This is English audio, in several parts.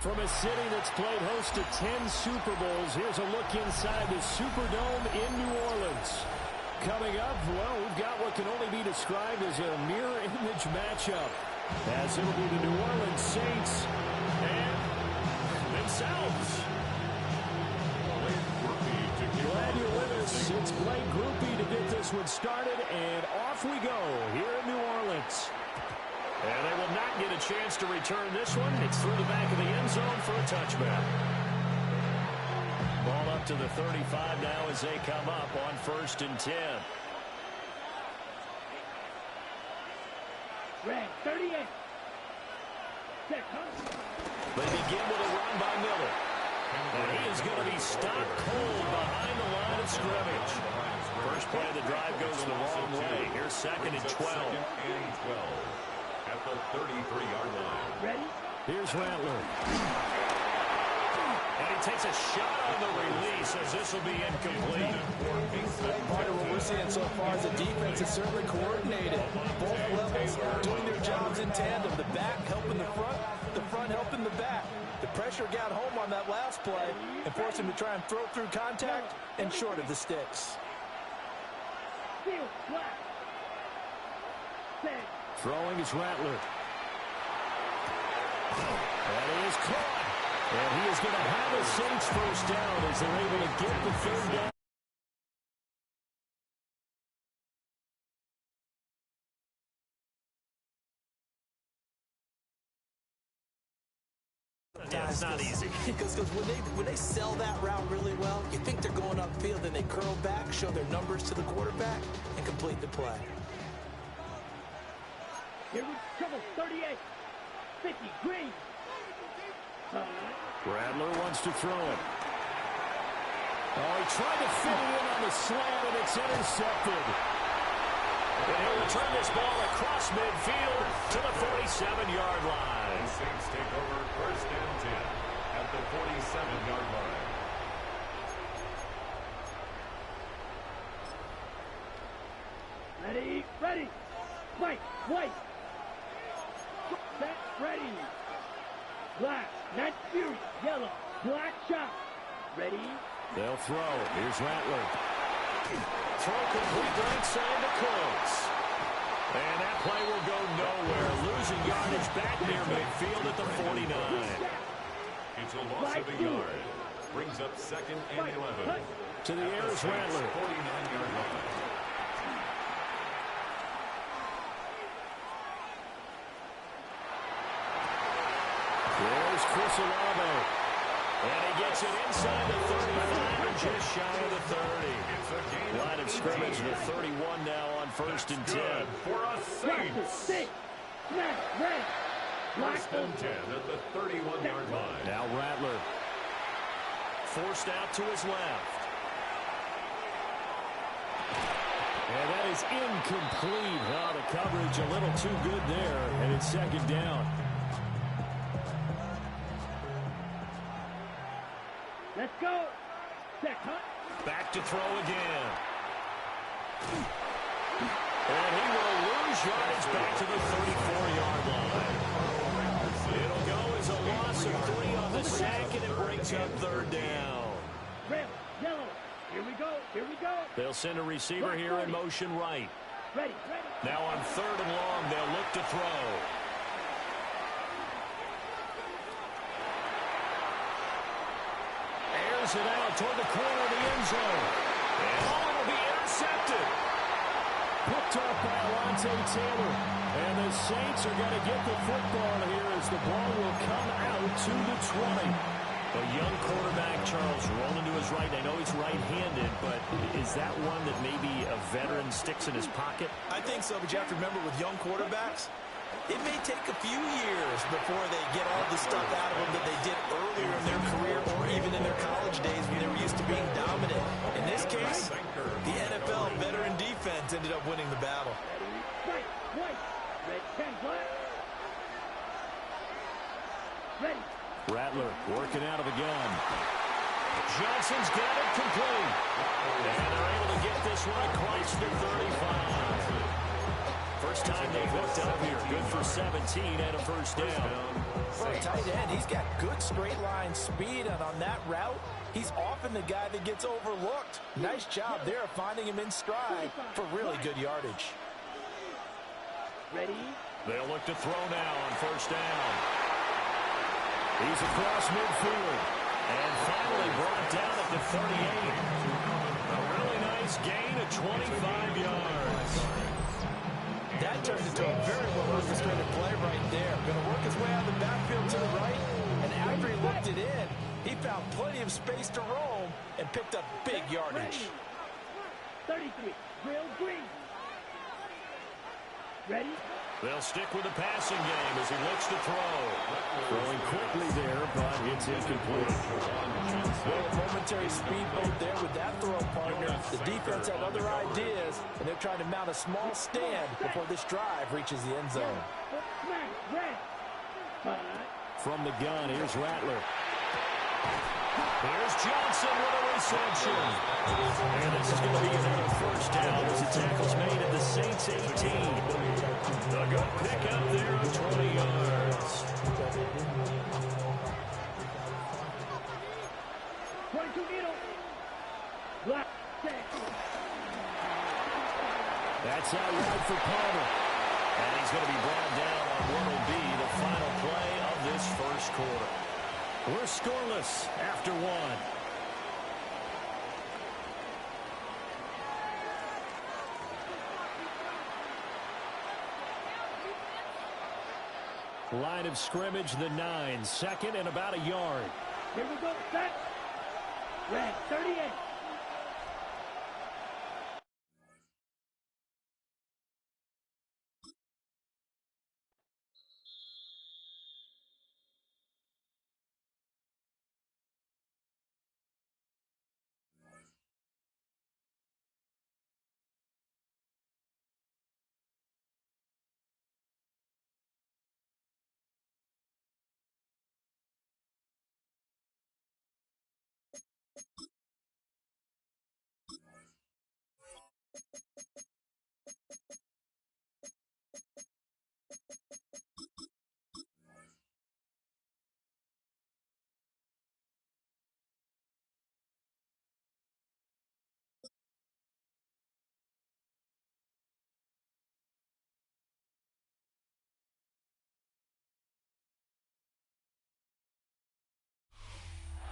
From a city that's played host to 10 Super Bowls, here's a look inside the Superdome in New Orleans. Coming up, well, we've got what can only be described as a mirror image matchup, as it'll be the New Orleans Saints and themselves. Glad you're with us. It's Blake Grupe to get this one started, and off we go here in New Orleans. And they will not get a chance to return this one. It's through the back of the end zone for a touchback. Ball up to the 35 now as they come up on 1st and 10. Red 38. They begin with a run by Miller. And he is going to be stopped cold behind the line of scrimmage. First play of the drive goes the wrong way. Here's 2nd and 12. At the 33-yard line. Ready? Here's Rattler. And he takes a shot on the release as this will be incomplete. Part of what we're seeing so far is the defense is certainly coordinated. Both levels doing their jobs in tandem. The back helping the front helping the back. The pressure got home on that last play and forced him to try and throw through contact and short of the sticks. Field flat. Set. Throwing is Rattler. That is caught. And he is going to have a Saints first down as they're able to get the 3rd down. Yeah, it's not easy. Because when they sell that route really well, you think they're going upfield, then they curl back, show their numbers to the quarterback, and complete the play. Here we trouble. 38. 50. Green. Rattler wants to throw it. Oh, he tried to fit it in on the slant, and it's intercepted. And he'll return this ball across midfield to the 47-yard line. The Saints take over 1st and 10 at the 47-yard line. Ready. Ready. White. White. Set. Ready. Black. Not fury. Yellow. Black shot. Ready. They'll throw. Here's Rattler. Throw complete right side to Close. And that play will go nowhere. Losing yardage back near midfield at the 49. It's a loss of a yard. Brings up 2nd and 11. To the air is Rattler. 49-yard line. There's Chris Olave. And he gets it inside the 35 and just shy of the 30. Line of scrimmage to the 31 now on 1st and 10. For a Saints. 6. Red. Red. Black. 1st and 10 at the 31-yard line. Now Rattler. Forced out to his left. And that is incomplete. Oh, the coverage a little too good there. And it's 2nd down. Let's go. Set. Hunt. Back to throw again. And he will lose yardage back to the 34-yard line. It'll go as a loss of 3 on the sack, and it brings up 3rd down. Red. Yellow. Here we go. Here we go. They'll send a receiver here in motion right. Ready. Ready. Now on 3rd and long, they'll look to throw. Airs it out toward the corner of the end zone. And it'll be intercepted. Picked up by Alontae Taylor. And the Saints are going to get the football here as the ball will come out to the 20. A young quarterback, Charles, rolling to his right. I know he's right-handed, but is that one that maybe a veteran sticks in his pocket? I think so, but you have to remember with young quarterbacks, it may take a few years before they get all the stuff out of them that they did earlier in their career or even in their college days when they were used to being dominant. In this case, the NFL veteran defense ended up winning the battle. White. White. Red. 10. Black. Ready. Rattler working out of the gun. Johnson's got it complete. And they're able to get this one across the 35. First time they've hooked up here. Good for 17 and a first down. For a tight end, he's got good straight line speed, and on that route, he's often the guy that gets overlooked. Nice job there of finding him in stride for really good yardage. Ready? They'll look to throw now on first down. He's across midfield. And finally brought down at the 38. A really nice gain of 25 yards. That turned into a very well-orchestrated play right there. Going to work his way out of the backfield to the right. And after he looked it in, he found plenty of space to roam and picked up big yardage. 33, real green. Ready? They'll stick with the passing game as he looks to throw. Throwing quickly there, but it's incomplete. Well, a momentary speed bump there with that throw partner. The defense had other ideas, and they're trying to mount a small stand before this drive reaches the end zone. From the gun, here's Rattler. Here's Johnson with a reception. And this is going to be another first down as the tackle's made at the Saints 18. A good pick up there of 20 yards. 22 needle. Black. That's out wide for Palmer. And he's going to be brought down on what will be the final play of this first quarter. We're scoreless after one. Line of scrimmage, the 9. Second and about a yard. Here we go. Set. Red 38.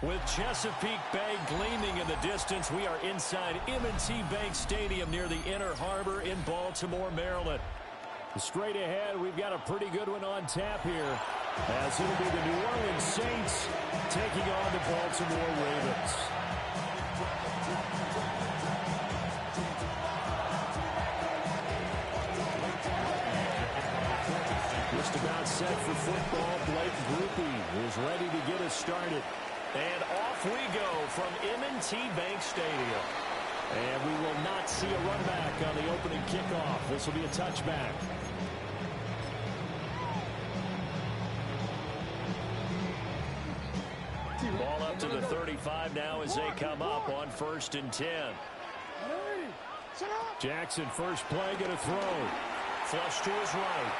With Chesapeake Bay gleaming in the distance, we are inside M&T Bank Stadium near the Inner Harbor in Baltimore, Maryland. Straight ahead, we've got a pretty good one on tap here, as it'll be the New Orleans Saints taking on the Baltimore Ravens. Just about set for football. Blake Grupe is ready to get us started. And off we go from M&T Bank Stadium. And we will not see a run back on the opening kickoff. This will be a touchback. Ball up to the 35 now as they come up on 1st and 10. Jackson, first play, going to throw. Flush to his right.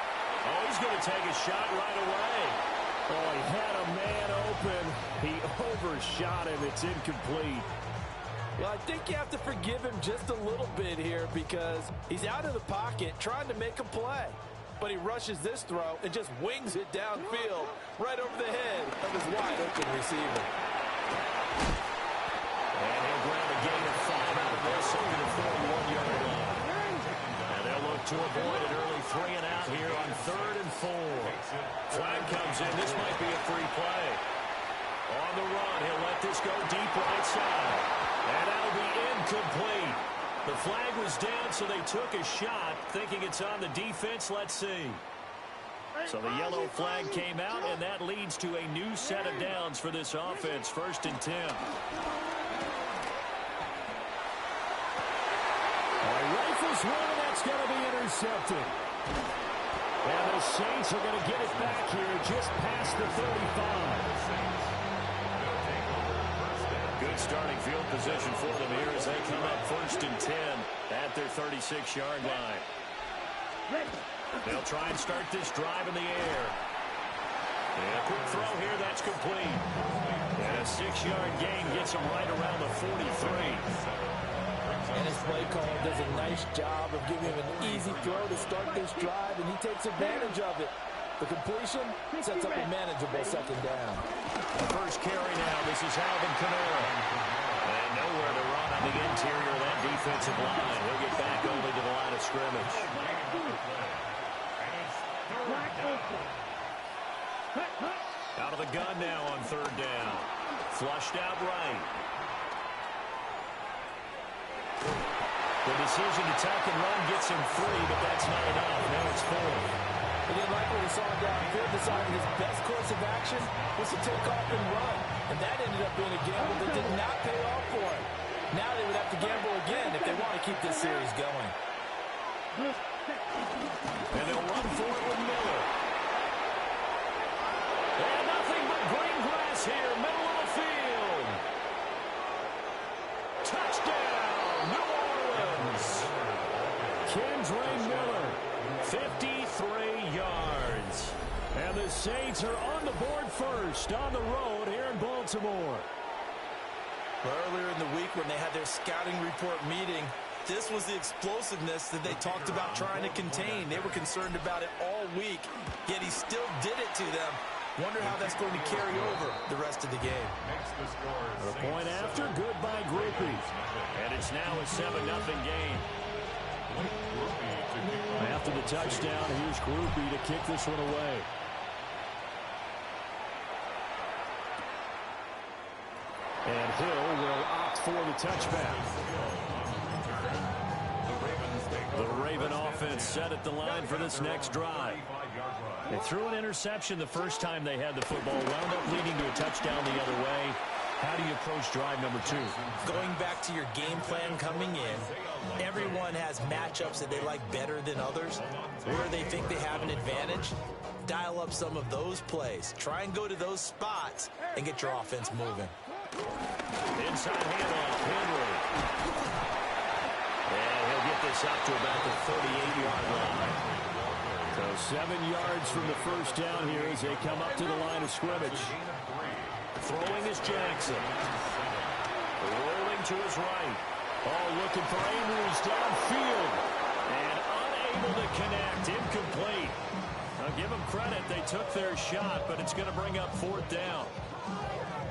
Oh, he's going to take a shot right away. Oh, he had a man open. He overshot him. It's incomplete. Well, I think you have to forgive him just a little bit here because he's out of the pocket trying to make a play. But he rushes this throw and just wings it downfield right over the head of his wide-open receiver. And he'll grab a gain of 5 out of this over the 41-yard line. And they'll look to avoid an early 3 and out here on 3rd and 4. Flag comes in. This might be a free play. On the run, he'll let this go deep right side. And that'll be incomplete. The flag was down, so they took a shot, thinking it's on the defense. Let's see. So the yellow flag came out, and that leads to a new set of downs for this offense. 1st and 10. Rifles one, and that's going to be intercepted. And the Saints are going to get it back here just past the 35. Good starting field position for them here as they come up 1st and 10 at their 36-yard line. Ready. They'll try and start this drive in the air. And a quick throw here, that's complete. And a 6-yard gain gets him right around the 43. And his play caller does a nice job of giving him an easy throw to start this drive, and he takes advantage of it. The completion sets up a manageable second down. The first carry now, this is Alvin Kamara. And nowhere to run on the interior of that defensive line. He'll get back only to the line of scrimmage. Out of the gun now on third down. Flushed out right. The decision to tuck and run gets him free, but that's not enough. Now it's fourth. He didn't like what he saw downfield, decided his best course of action was to take off and run. And that ended up being a gamble that did not pay off for him. Now they would have to gamble again if they want to keep this series going. And they'll run for it with Miller. And nothing but green grass here, middle of the field. Touchdown, New Orleans. Kendre Miller, 53 yards. And the Saints are on the board first on the road here in Baltimore. Earlier in the week when they had their scouting report meeting, this was the explosiveness that they talked about trying to contain. They were concerned about it all week, yet he still did it to them. Wonder how that's going to carry over the rest of the game. The point after, good by Grupe. And it's now a 7-0 game. After the touchdown, here's Grupe to kick this one away. And Hill will opt for the touchback. The Raven offense set at the line for this next drive. They threw an interception the first time they had the football, wound up leading to a touchdown the other way. How do you approach drive number 2? Going back to your game plan coming in, everyone has matchups that they like better than others, where they think they have an advantage. Dial up some of those plays. Try and go to those spots and get your offense moving. Inside handoff, Henry. And he'll get this up to about the 38-yard line. So 7 yards from the first down here as they come up to the line of scrimmage. Throwing is Jackson. Rolling to his right. Oh, looking for Andrews downfield. And unable to connect. Incomplete. Now give them credit. They took their shot, but it's going to bring up fourth down.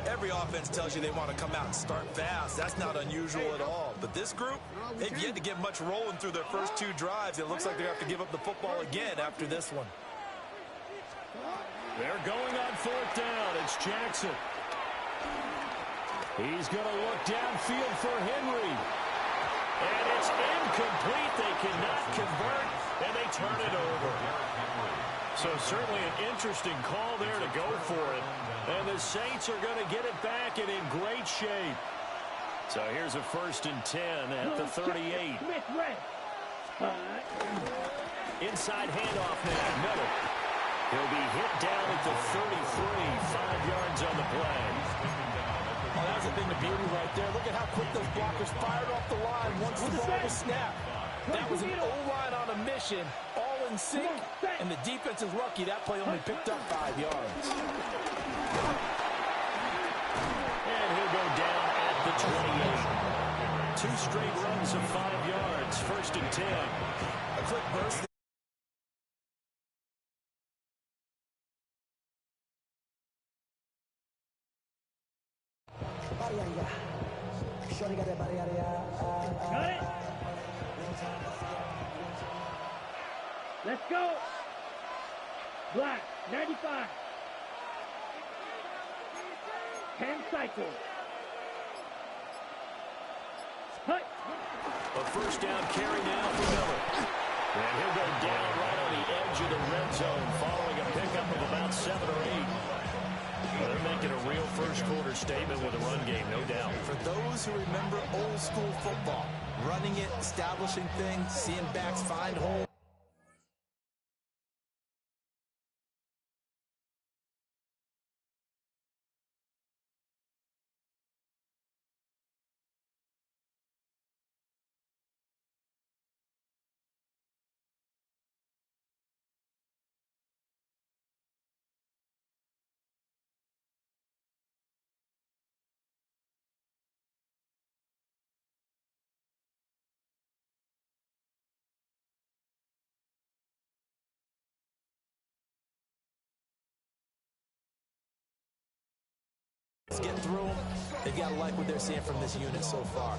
Every offense tells you they want to come out and start fast. That's not unusual at all. But this group, they've yet to get much rolling through their first 2 drives. It looks like they have to give up the football again after this one. They're going on fourth down. It's Jackson. He's going to look downfield for Henry. And it's incomplete. They cannot convert, and they turn it over. So certainly an interesting call there to go for it. And the Saints are going to get it back and in great shape. So here's a 1st and 10 at the 38. Inside handoff now. Miller. He'll be hit down at the 33. 5 yards on the play. Oh, that was a thing of beauty right there. Look at how quick those blockers fired off the line once the ball was snapped. That was an O-line on a mission, all in sync, and the defense is lucky that play only picked up 5 yards. And he'll go down at the 28. 2 straight runs of 5 yards. 1st and 10. A quick burst. Got it. Let's go. Black, 95. 10 cycles. Hut. A 1st down carry now for Miller. And he'll go down right on the edge of the red zone following a pickup of about 7 or 8. Well, they're making a real first-quarter statement with a run game, no doubt. For those who remember old-school football, running it, establishing things, seeing backs find holes. blitz get through them, they've got to like what they're seeing from this unit so far.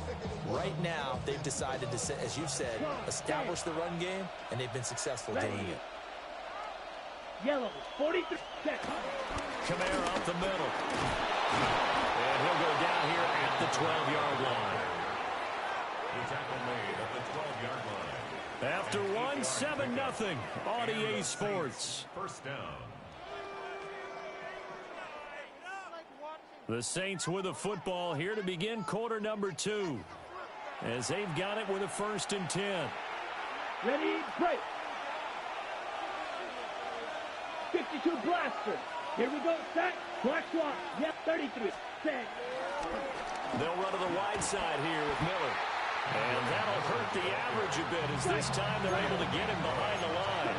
Right now, they've decided to, as you said, establish the run game, and they've been successful doing it. Yellow, 43 seconds. Kamara up the middle. And he'll go down here at the 12-yard line. The tackle made at the 12-yard line. After one, 7-0 on EA Sports. First down. The Saints with a football here to begin quarter number 2. As they've got it with a 1st and 10. Ready, break. 52 blaster. Here we go, set. Black swap. Yep, 33. Set. They'll run to the wide side here with Miller. And that'll hurt the average a bit as this time they're able to get him behind the line.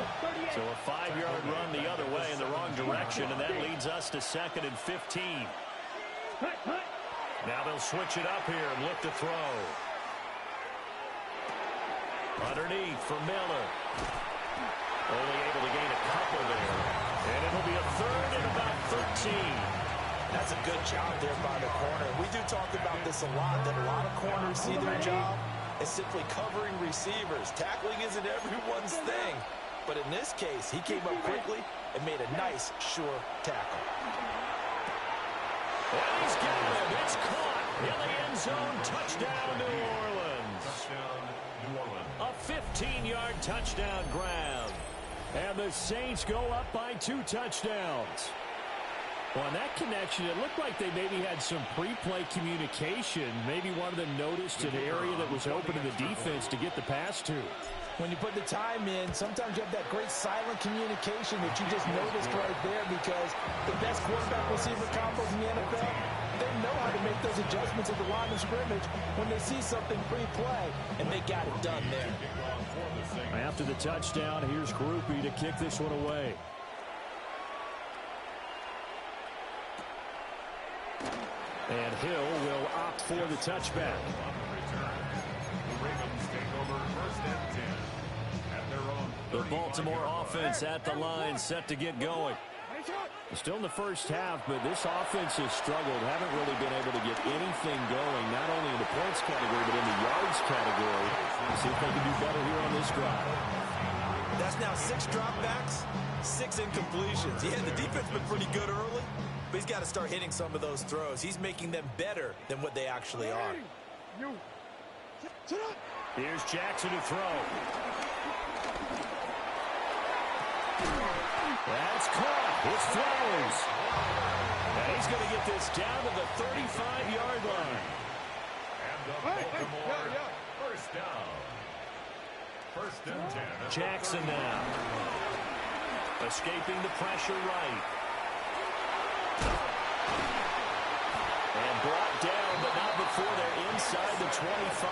So a 5-yard run the other way in the wrong direction, and that leads us to 2nd and 15. Now they'll switch it up here and look to throw. Underneath for Miller. Only able to gain a couple there. And it'll be a 3rd and about 13. That's a good job there by the corner. We do talk about this a lot, that a lot of corners see their job as simply covering receivers. Tackling isn't everyone's thing. But in this case, he came up quickly and made a nice, sure tackle. And he's got it. It's caught in the end zone. Touchdown, New Orleans. Touchdown, New Orleans. A 15-yard touchdown grab. And the Saints go up by 2 touchdowns. Well, on that connection, it looked like they maybe had some pre-play communication. Maybe one of them noticed an area that was open to the defense to get the pass to. When you put the time in, sometimes you have that great silent communication that you just noticed right there, because the best quarterback-receiver combos in the NFL, they know how to make those adjustments at the line of scrimmage when they see something pre-play, and they got it done there. After the touchdown, here's Grupe to kick this one away. And Hill will opt for the touchback. The Baltimore offense at the line, set to get going. Still in the first half, but this offense has struggled. Haven't really been able to get anything going, not only in the points category, but in the yards category. See if they can do better here on this drive. That's now 6 dropbacks, 6 incompletions. Yeah, the defense been pretty good early, but he's got to start hitting some of those throws. He's making them better than what they actually are. Here's Jackson to throw. That's caught. It's Flowers. And he's going to get this down to the 35-yard line. And the Baltimore first down. First and 10. Jackson now. Escaping the pressure right. And brought down, but not before they're inside the 25.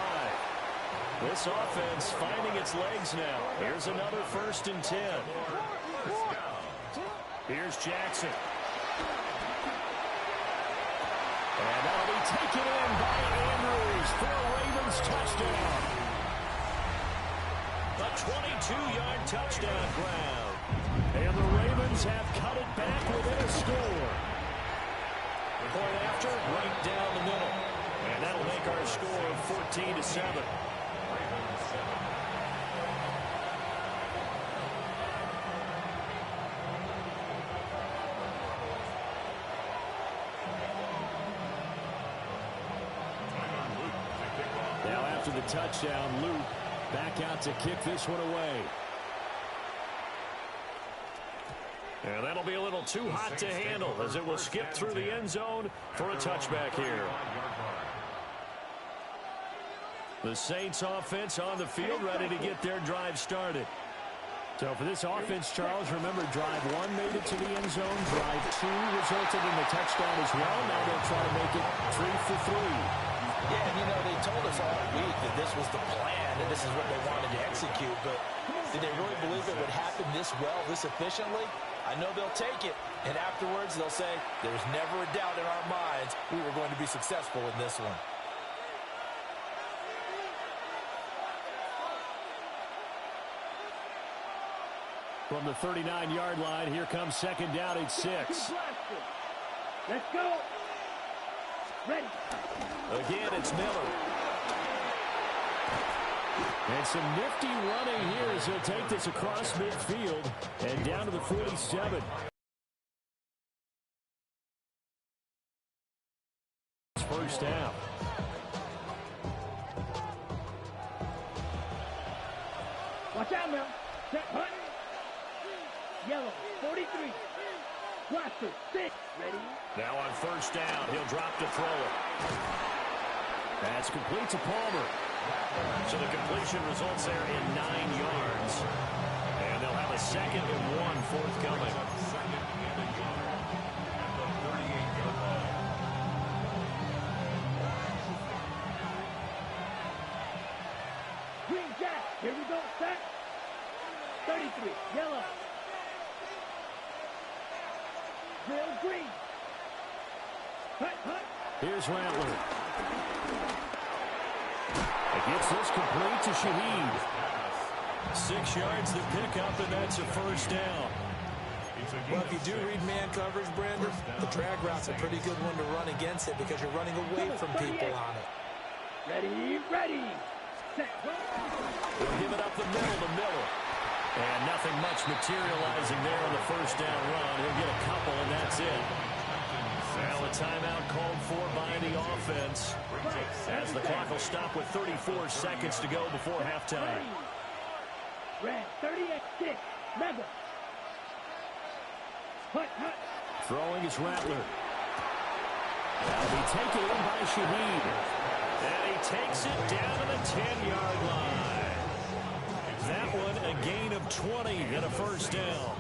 This offense finding its legs now. Here's another 1st and 10. Here's Jackson. And that'll be taken in by Andrews for a Ravens touchdown. A 22-yard touchdown grab. And the Ravens have cut it back within a score. Point after, right down the middle. And that'll make our score 14-7. Now after the touchdown, Luke back out to kick this one away. And that'll be a little too hot to handle as it will skip through the end zone for a touchback here. The Saints offense on the field ready to get their drive started. So for this offense, Charles, remember drive 1 made it to the end zone. Drive 2 resulted in the touchdown as well. Now they'll try to make it 3 for 3. Yeah, and you know, they told us all week that this was the plan and this is what they wanted to execute, but did they really believe it would happen this well, this efficiently? I know they'll take it, and afterwards they'll say, there's never a doubt in our minds we were going to be successful in this one. From the 39-yard line, here comes second down at 6. Let's go. Ready. Again, it's Miller. And some nifty running here as he'll take this across midfield and down to the 47. First down. Watch out now. Set punt. Yellow, 43. Blaster, 6. Ready. Now on first down, he'll drop to throw it. That's complete to Palmer. So the completion results there in 9 yards. And they'll have a 2nd and 1 forthcoming. Green Jack. Here we go. Set. 33. Yellow. Bill Green. Hut, hut. Here's Rattler. It gets this complete to Shaheed. 6 yards to pick up, and that's a first down. Well, if you do read man coverage, Brandon, the drag route's a pretty good one to run against it because you're running away from people on it. Ready, ready. Set. They'll give it up the middle to Miller. And nothing much materializing there on the first down run. He'll get a couple, and that's it. Now a timeout called for by the offense as the clock will stop with 34 seconds to go before halftime. Red, 38-6. Rebel. Hut, hut. Throwing is Rattler. That'll be taken in by Shaheed. And he takes it down to the 10-yard line. That one a gain of 20 and a first down.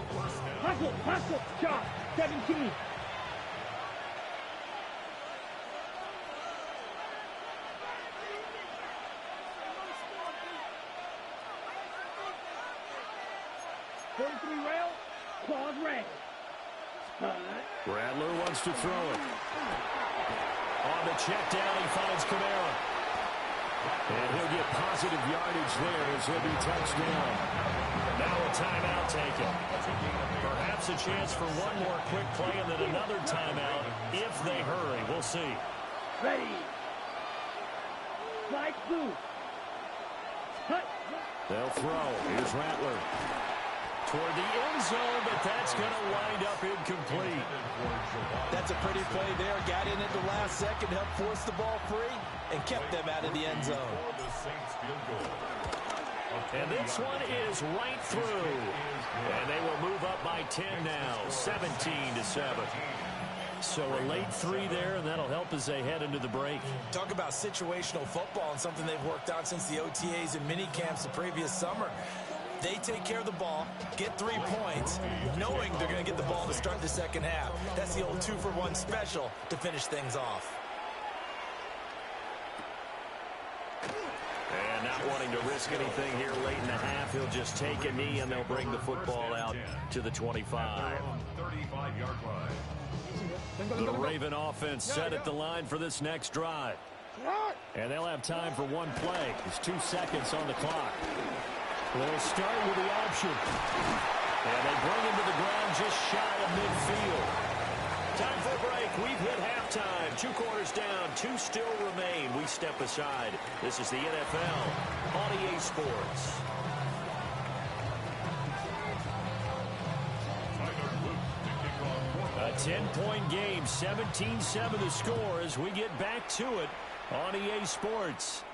Hustle, hustle. Shot, 17. Rail, claws red. Rattler wants to throw it. On the check down, he finds Kamara. And he'll get positive yardage there as he'll be touched down. Now a timeout taken. Perhaps a chance for one more quick play and then another timeout if they hurry. We'll see. Ready. Slide through. Hut. They'll throw. Here's Rattler. Toward the end zone, but that's going to wind up incomplete. That's a pretty play there. Got in at the last second, helped force the ball free, and kept them out of the end zone. And this one is right through. And they will move up by 10 now, 17-7. So a late 3 there, and that'll help as they head into the break. Talk about situational football and something they've worked out since the OTAs and mini camps the previous summer. They take care of the ball, get 3 points, knowing they're going to get the ball to start the second half. That's the old 2-for-1 special to finish things off. And not wanting to risk anything here late in the half, he'll just take a knee, and they'll bring the football out to the 25. The Raven offense set at the line for this next drive. And they'll have time for one play. There's 2 seconds on the clock. They'll start with the option. And they bring him to the ground just shy of midfield. Time for a break. We've hit halftime. 2 quarters down. 2 still remain. We step aside. This is the NFL on EA Sports. A 10-point game. 17-7 the score as we get back to it on EA Sports.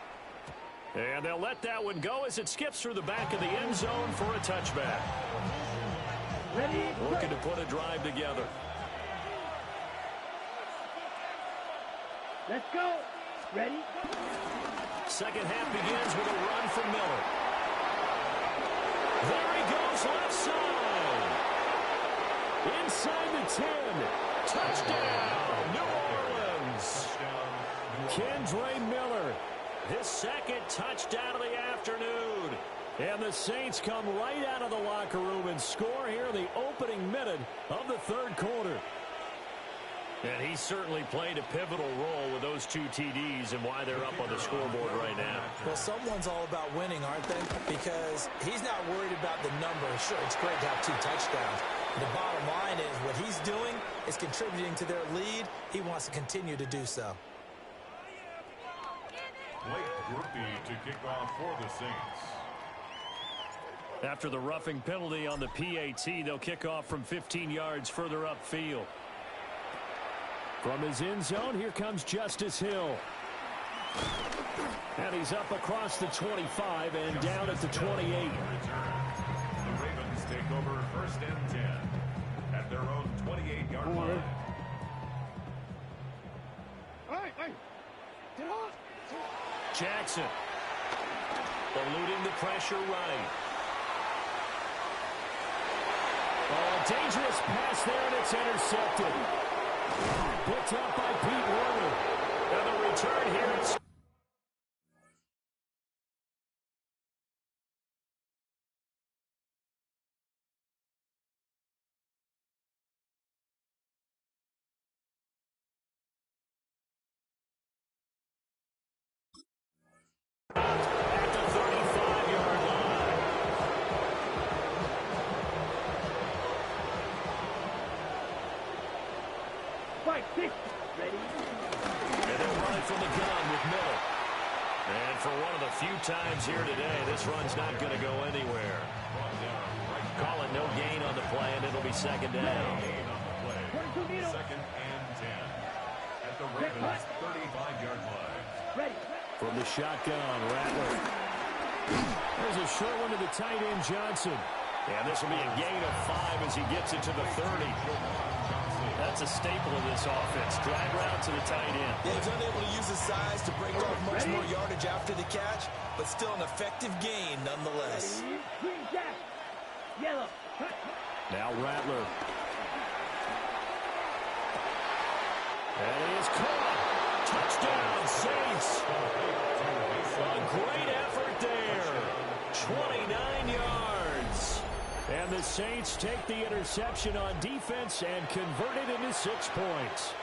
And they'll let that one go as it skips through the back of the end zone for a touchback. Ready. Looking to put a drive together. Let's go. Ready. Second half begins with a run from Miller. There he goes left side. Inside the 10. Touchdown, New Orleans. Kendre Miller. His second touchdown of the afternoon. And the Saints come right out of the locker room and score here in the opening minute of the third quarter. And he certainly played a pivotal role with those 2 TDs and why they're up on the scoreboard right now. Well, someone's all about winning, aren't they? Because he's not worried about the number. Sure, it's great to have 2 touchdowns. The bottom line is what he's doing is contributing to their lead. He wants to continue to do so. Blake Grupe to kick off for the Saints. After the roughing penalty on the PAT, they'll kick off from 15 yards further upfield. From his end zone, here comes Justice Hill. And he's up across the 25 and down at the 28. The Ravens take over 1st and 10 at their own 28-yard line. Jackson eluding the pressure right. Oh, dangerous pass there, and it's intercepted. Picked up by Pete Werner. And the return here. It's at the 35-yard line. Fight, 6. Ready? And they'll run it from the gun with Miller. And for one of the few times here today, this run's not going to go anywhere. Call it no gain on the play, and it'll be 2nd down. Gain on the play. 2nd and 10 at the Ravens 35-yard line. Ready. From the shotgun, Rattler. There's a short one to the tight end, Johnson. And this will be a gain of 5 as he gets it to the 30. That's a staple of this offense. Drag route to the tight end. Yeah, he's unable to use his size to break off much more yardage after the catch, but still an effective gain nonetheless. Green jack. Yellow. Now Rattler. And he is caught. Touchdown, Saints. A great effort there. 29 yards. And the Saints take the interception on defense and convert it into 6 points.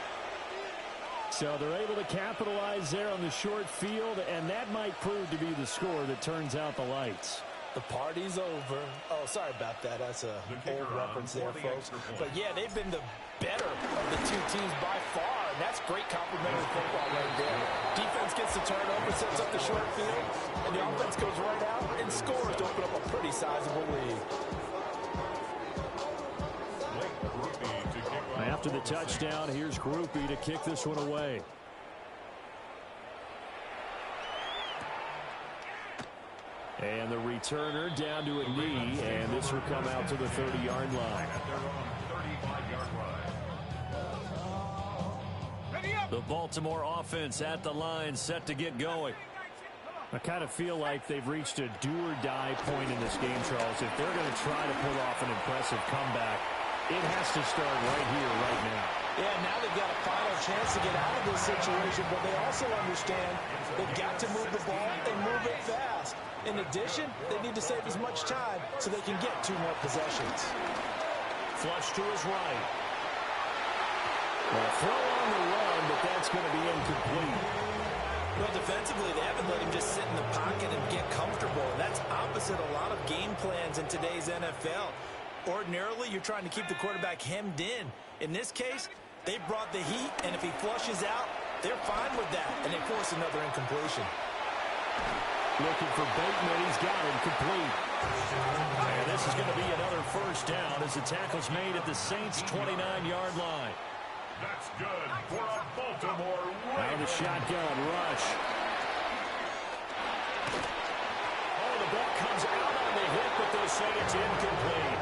So they're able to capitalize there on the short field, and that might prove to be the score that turns out the lights. The party's over. Oh, sorry about that. That's a old reference there, folks. But, yeah, they've been the better of the two teams by far, and that's great complimentary football right there. Defense gets the turnover, sets up the short field, and the offense goes right out and scores to open up a pretty sizable lead. After the touchdown, here's Grupe to kick this one away. And the returner down to a knee, and this will come out to the 30-yard line. The Baltimore offense at the line, set to get going. I kind of feel like they've reached a do-or-die point in this game, Charles. If they're going to try to pull off an impressive comeback, it has to start right here, right now. Yeah, now they've got a final chance to get out of this situation, but they also understand they've got to move the ball and move it fast. In addition, they need to save as much time so they can get 2 more possessions. Flush to his right. Well, throw on the run, but that's going to be incomplete. Well, defensively, they haven't let him just sit in the pocket and get comfortable. And that's opposite a lot of game plans in today's NFL. Ordinarily, you're trying to keep the quarterback hemmed in. In this case, they brought the heat, and if he flushes out, they're fine with that, and they force another incompletion. Looking for Bateman. He's got him complete. And this is going to be another 1st down as the tackle's made at the Saints' 29-yard line. That's good for a Baltimore Ravens. Now the shotgun rush. Oh, the ball comes out on the hit, but they say it's incomplete.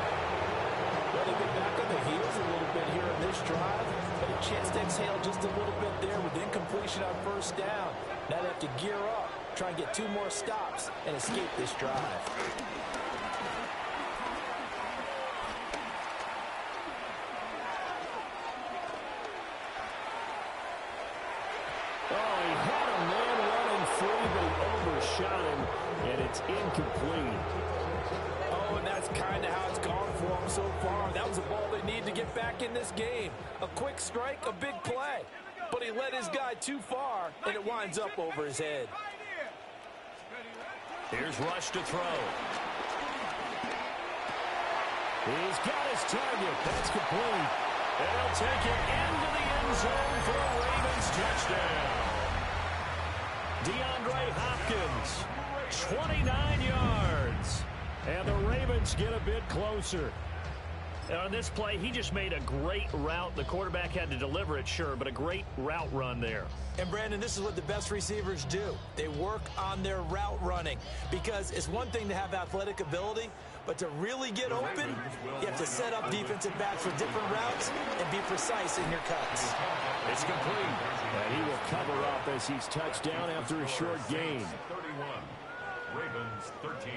Well, they've been back on the heels a little bit here in this drive, but a chance to exhale just a little bit there with incompletion on 1st down. Now they have to gear up, try and get 2 more stops, and escape this drive. Oh, he had a man running free, but he overshot him, and it's incomplete. Oh, and that's kind of how it's gone for them so far. That was a ball they need to get back in this game. A quick strike, a big play. But he led his guy too far, and it winds up over his head. Here's Rush to throw. He's got his target. That's complete. And he'll take it into the end zone for a Ravens touchdown. DeAndre Hopkins, 29 yards. And the Ravens get a bit closer. On this play, he just made a great route. The quarterback had to deliver it, sure, but a great route run there. And, Brandon, this is what the best receivers do. They work on their route running because it's one thing to have athletic ability, but to really get open, you have to set up defensive backs for different routes and be precise in your cuts. It's complete. And he will cover up as he's touched down after a short gain. 31. Ravens 13.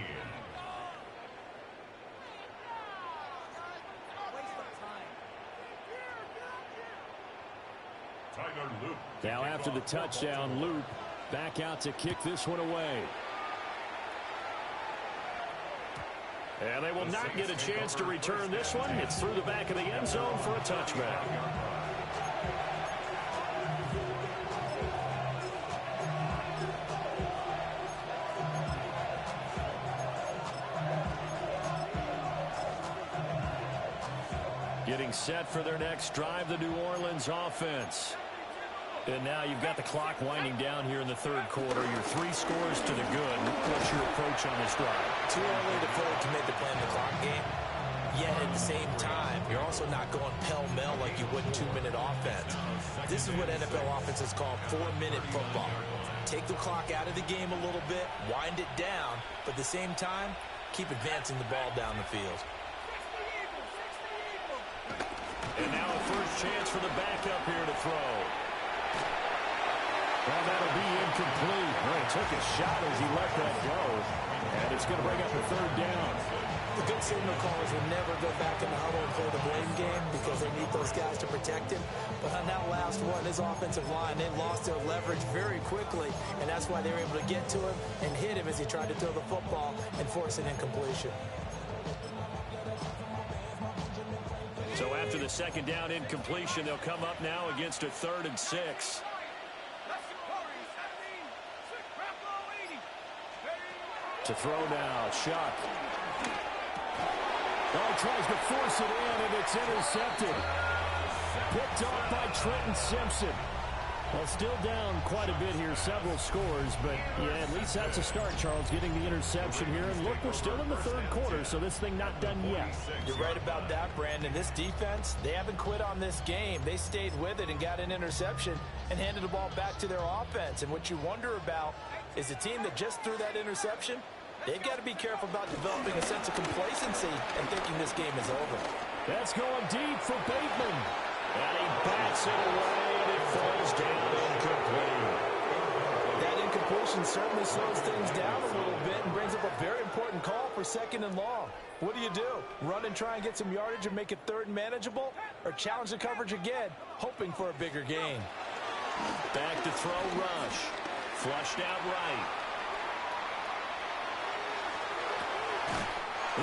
Now after the touchdown, Loop back out to kick this one away. And they will not get a chance to return this one. It's through the back of the end zone for a touchback. Getting set for their next drive, the New Orleans offense. And now you've got the clock winding down here in the third quarter. Your 3 scores to the good. What's your approach on this drive? Too early to fully commit to playing the clock game. Yet at the same time, you're also not going pell-mell like you would in 2-minute offense. This is what NFL offenses call 4-minute football. Take the clock out of the game a little bit, wind it down, but at the same time, keep advancing the ball down the field. And now a first chance for the backup here to throw. Well, that'll be incomplete. Well, he took a shot as he let that go. And it's going to bring up a third down. The good signal callers will never go back in the huddle and play the blame game because they need those guys to protect him. But on that last one, his offensive line, they lost their leverage very quickly, and that's why they were able to get to him and hit him as he tried to throw the football and force an incompletion. So after the second down incompletion, they'll come up now against a 3rd and 6. To throw now, Shuck. Oh, tries to force it in, and it's intercepted. Picked off by Trenton Simpson. Well, still down quite a bit here, several scores, but yeah, at least that's a start, Charles, getting the interception here. And look, we're still in the third quarter, so this thing not done yet. You're right about that, Brandon. This defense, they haven't quit on this game. They stayed with it and got an interception and handed the ball back to their offense. And what you wonder about is the team that just threw that interception, they've got to be careful about developing a sense of complacency and thinking this game is over. That's going deep for Bateman. And he bats it away, and it falls down incomplete. That incompletion certainly slows things down a little bit and brings up a very important call for 2nd and long. What do? Run and try and get some yardage and make it 3rd and manageable? Or challenge the coverage again, hoping for a bigger gain? Back to throw, Rush. Flushed out right.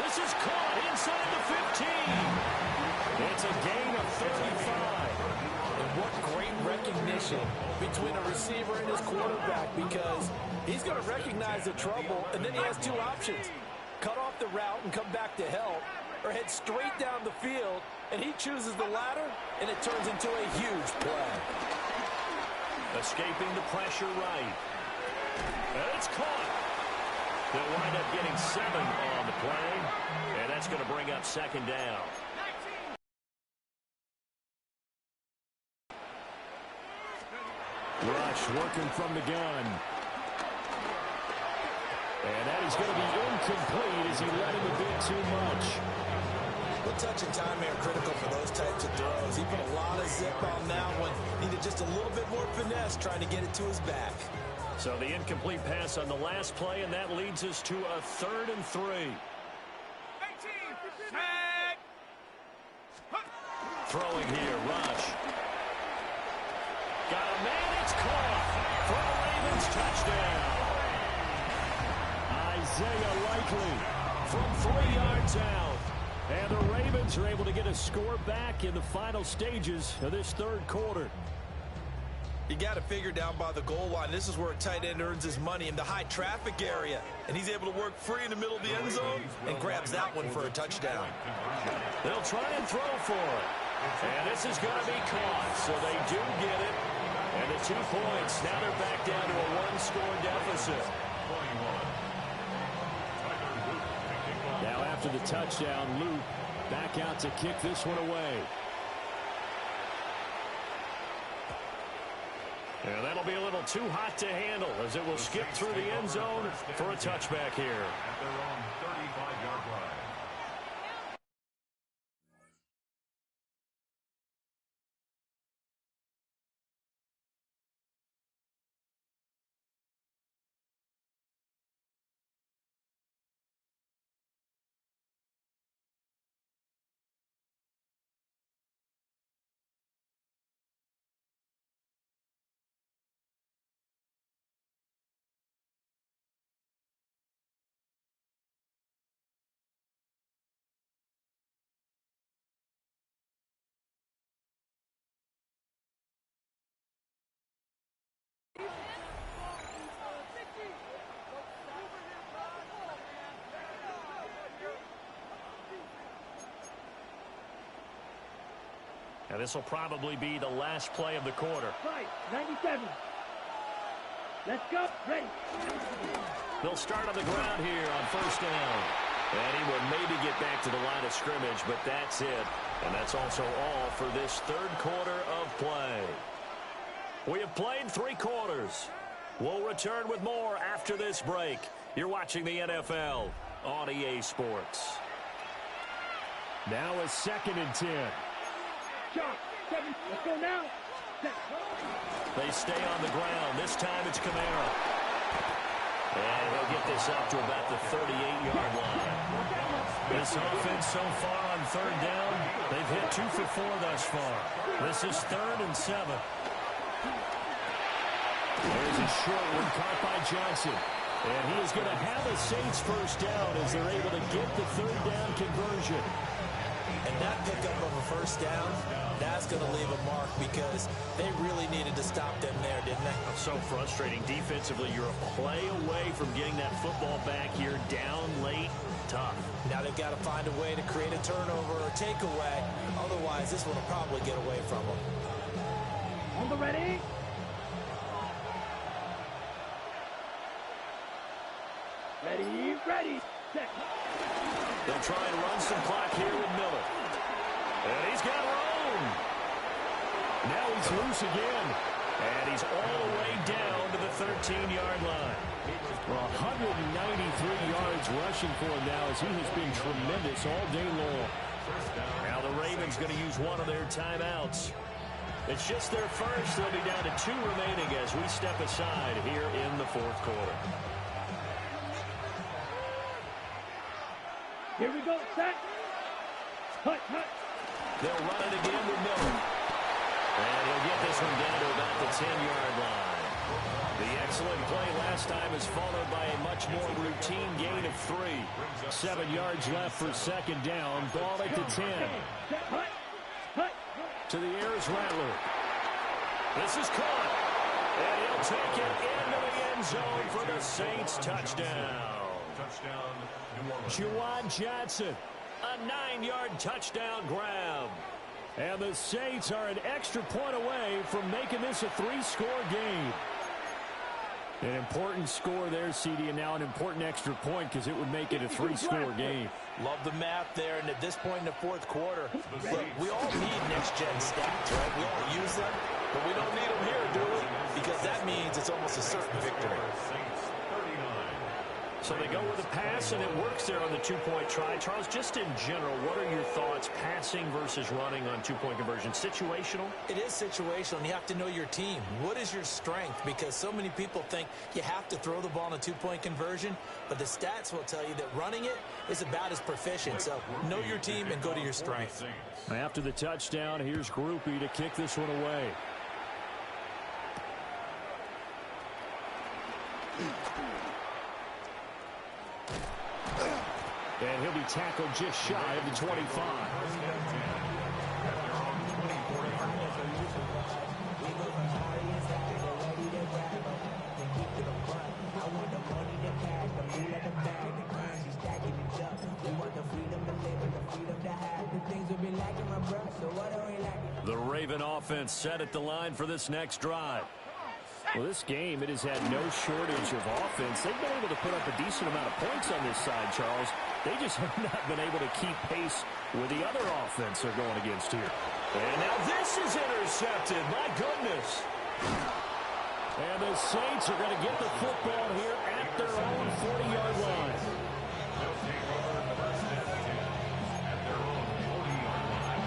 This is caught inside the 15. It's a gain of 35. And what great recognition between a receiver and his quarterback, because he's going to recognize the trouble, and then he has 2 options. Cut off the route and come back to help, or head straight down the field, and he chooses the latter, and it turns into a huge play. Escaping the pressure right. And it's caught. They'll wind up getting 7 on the play, and that's going to bring up 2nd down. Rush working from the gun. And that is going to be incomplete as he let him a bit too much. Well, touch and time are critical for those types of throws. He put a lot of zip on that one. Needed just a little bit more finesse trying to get it to his back. So the incomplete pass on the last play, and that leads us to a 3rd and 3. Throwing here, Rush. Got a man, it's caught for a Ravens touchdown. Isaiah Likely from 3 yards out. And the Ravens are able to get a score back in the final stages of this third quarter. You got to figure down by the goal line. This is where a tight end earns his money, in the high traffic area. And he's able to work free in the middle of the end zone and grabs that one for a touchdown. They'll try and throw for it. And this is going to be caught, so they do get it. And the 2 points. Now they're back down to a 1-score deficit. Now after the touchdown, Luke back out to kick this one away. And that'll be a little too hot to handle as it will skip through the end zone for a touchback here. At their own 35-yard line. And this will probably be the last play of the quarter. 97. Let's go. Ready. They'll start on the ground here on first down. And he will maybe get back to the line of scrimmage, but that's it. And that's also all for this third quarter of play. We have played 3 quarters. We'll return with more after this break. You're watching the NFL on EA Sports. Now a 2nd and 10. Sharp. 7. Let's go now. They stay on the ground. This time it's Kamara. And he'll get this up to about the 38-yard line. This offense so far on third down, they've hit 2 for 4 thus far. This is 3rd and 7. There's a short one caught by Johnson. And he is going to have a Saints first down as they're able to get the 3rd down conversion. And that pickup of a first down, that's going to leave a mark because they really needed to stop them there, didn't they? So frustrating. Defensively, you're a play away from getting that football back here down late. Tough. Now they've got to find a way to create a turnover or takeaway. Otherwise, this one will probably get away from them. On the ready. Ready. Set. They'll try and run some clock here with Miller. And he's got room. Now he's loose again. And he's all the way down to the 13-yard line. Well, 193 yards rushing for him now as he has been tremendous all day long. Now the Ravens going to use one of their timeouts. It's just their first. They'll be down to 2 remaining as we step aside here in the 4th quarter. Here we go. Set. Hut. They'll run it again with Miller. And he'll get this one down to about the 10-yard line. The excellent play last time is followed by a much more routine gain of 3. 7 yards left for 2nd down. Ball at the 10. Hut. To the air is Rattler. This is caught. And he'll take it into the end zone for the Saints touchdown. Touchdown, New Orleans. Juwan Johnson. A 9-yard touchdown grab. And the Saints are an extra point away from making this a 3-score game. An important score there, CD, and now an important extra point because it would make it a 3-score game. Love the math there, and at this point in the 4th quarter, look, we all need next-gen stats, right? We all use them, but we don't need them here, do we? Because that means it's almost a certain victory. Saints 39. So they go with a pass, and it works there on the 2-point try. Charles, just in general, what are your thoughts passing versus running on 2-point conversion? Situational? It is situational, and you have to know your team. What is your strength? Because so many people think you have to throw the ball in a 2-point conversion, but the stats will tell you that running it is about as proficient. So know your team and go to your strength. After the touchdown, here's Grupe to kick this one away. And he'll be tackled just shy of the 25. The Raven offense offense set at the line for this next drive. Well, this game, it has had no shortage of offense. They've been able to put up a decent amount of points on this side, Charles. They just have not been able to keep pace with the other offense they're going against here. And now this is intercepted. My goodness. And the Saints are going to get the football here at their own 40-yard line. They'll take over first and 10 at their own 40-yard line.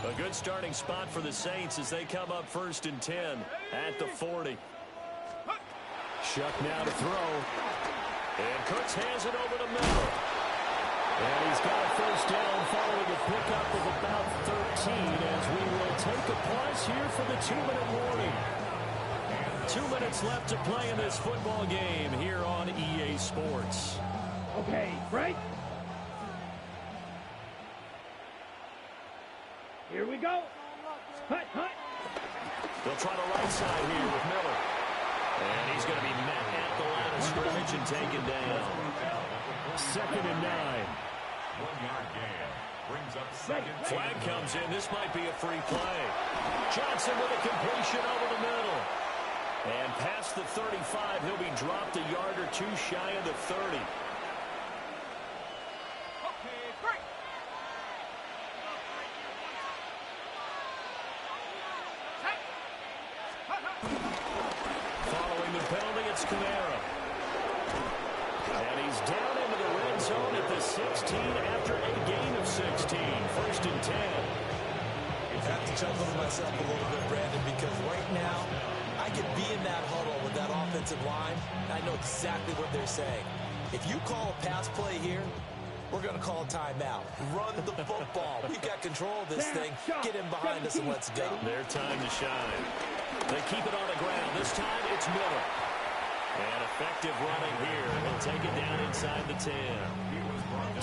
A good starting spot for the Saints as they come up first and 10 at the 40. Shuck now to throw. And Cooks hands it over the middle. And he's got a first down following a pickup of about 13 as we will take a pause here for the 2-minute warning. 2 minutes left to play in this football game here on EA Sports. Okay, break. Here we go. Hut, hut. They'll try the right side here with Miller. And he's going to be met at the line of scrimmage and taken down. 2nd and 9. 1-yard gain. Brings up second. Flag comes in. This might be a free play. Johnson with a completion over the middle. And past the 35, he'll be dropped a yard or two shy of the 30. Following the penalty, it's Kamara. And he's down into the red zone at the 16 after a gain of 16. 1st and 10. I have to chuckle to myself a little bit, Brandon, because right now I could be in that huddle with that offensive line. I know exactly what they're saying. If you call a pass play here, we're going to call a timeout. Run the football. We've got control of this thing. Get in behind us and let's go. Their time to shine. They keep it on the ground. This time it's Miller. And effective running here. He'll take it down inside the 10.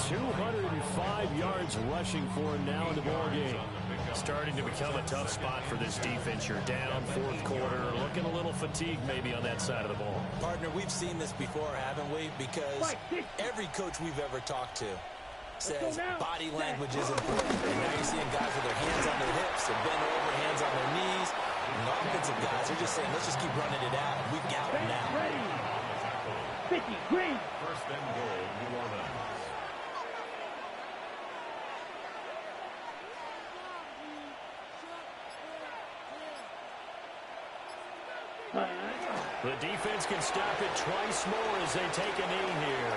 205 yards rushing for him now in the ball game. Starting to become a tough spot for this defense. You're down 4th quarter. Looking a little fatigued maybe on that side of the ball. Partner, we've seen this before, haven't we? Because every coach we've ever talked to says body language is important. And now you're seeing guys with their hands on their hips and bent over, hands on their knees. And the offensive guys are just saying, let's just keep running it out. We've got it now. 50, green. First and goal, New Orleans. The defense can stop it twice more as they take a knee here.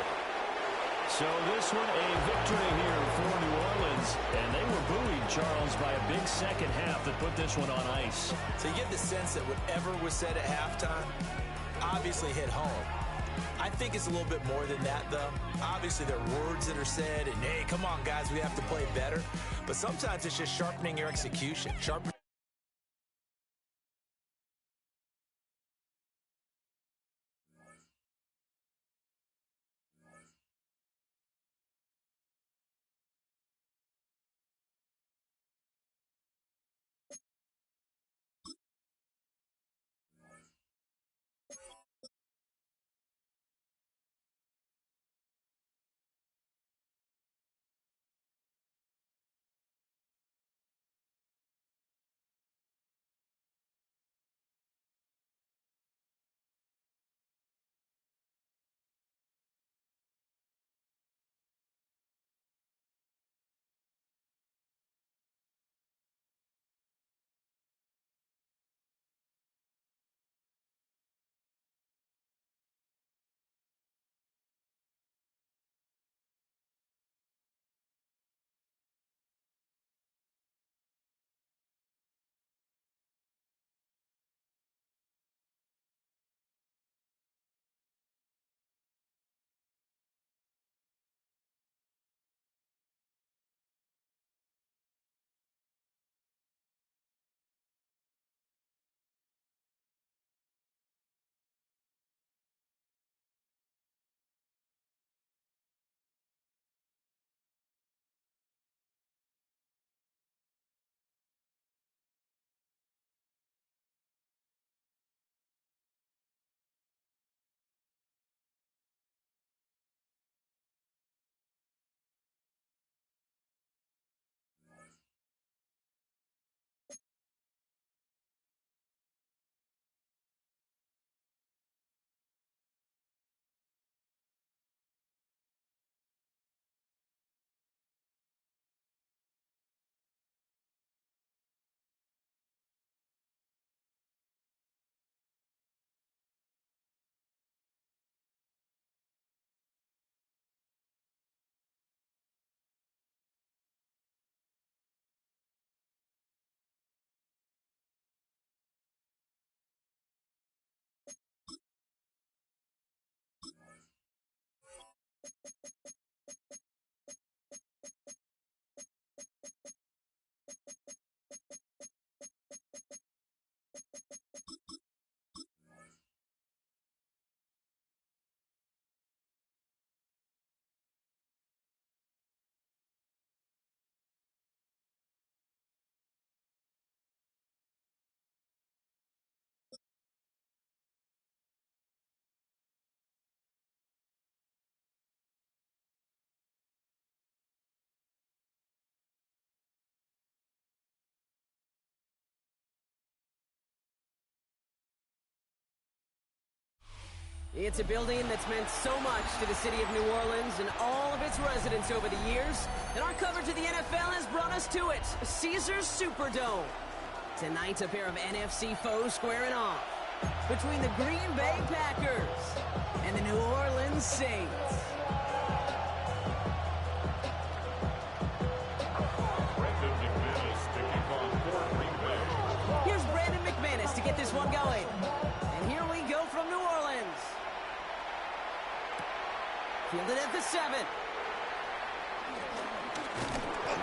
So this one a victory here for New Orleans. And they were buoyed, Charles, by a big second half that put this one on ice. So you get the sense that whatever was said at halftime obviously hit home. I think it's a little bit more than that, though. Obviously, there are words that are said, and, hey, come on, guys, we have to play better. But sometimes it's just sharpening your execution. It's a building that's meant so much to the city of New Orleans and all of its residents over the years. And our coverage of the NFL has brought us to it, Caesars Superdome. Tonight, a pair of NFC foes squaring off between the Green Bay Packers and the New Orleans Saints. Brandon McManus to kick off for Green Bay. Here's Brandon McManus to get this one going. And here we go from New Orleans. Fielded at the 7.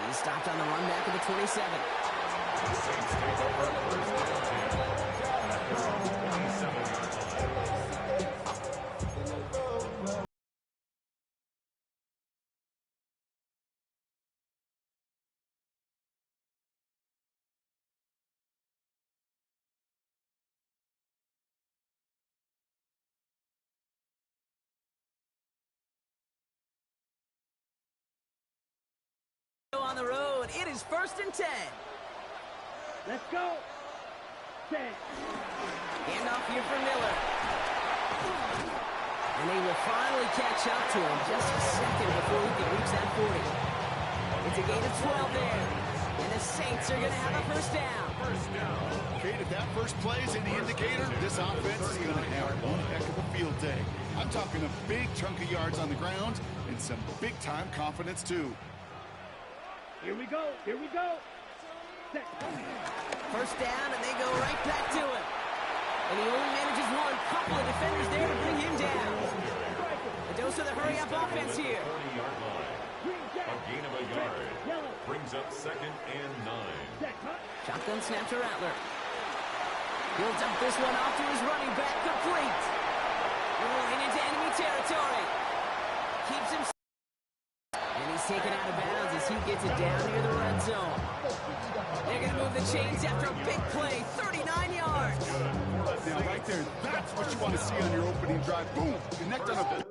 He's stopped on the run back of the 27. The Saints take over first and 10 at their own 27-yard line. On the road, it is 1st and 10. Let's go. 10. Handoff here for Miller. And they will finally catch up to him just a second before he can reach that 40. It's a gain of 12 there. And the Saints are going to have a first down. Kate, if that first play is any indicator, this offense is going to have one heck of a field day. I'm talking a big chunk of yards on the ground and some big-time confidence, too. Here we go. Here we go. Set. First down, and they go right back to him. And he only manages one. Couple of defenders there to bring him down. A dose of the hurry-up offense here. 30-yard line. A gain of a yard. Brings up 2nd and 9. Shotgun snap to Rattler. He'll dump this one off to his running back, complete. Rolling into enemy territory. Keeps him. And he's taken out of bounds as he gets it down near the red zone. They're going to move the chains after a big play, 39 yards. Now, right there, that's what you want to see on your opening drive. Boom! Connect on a...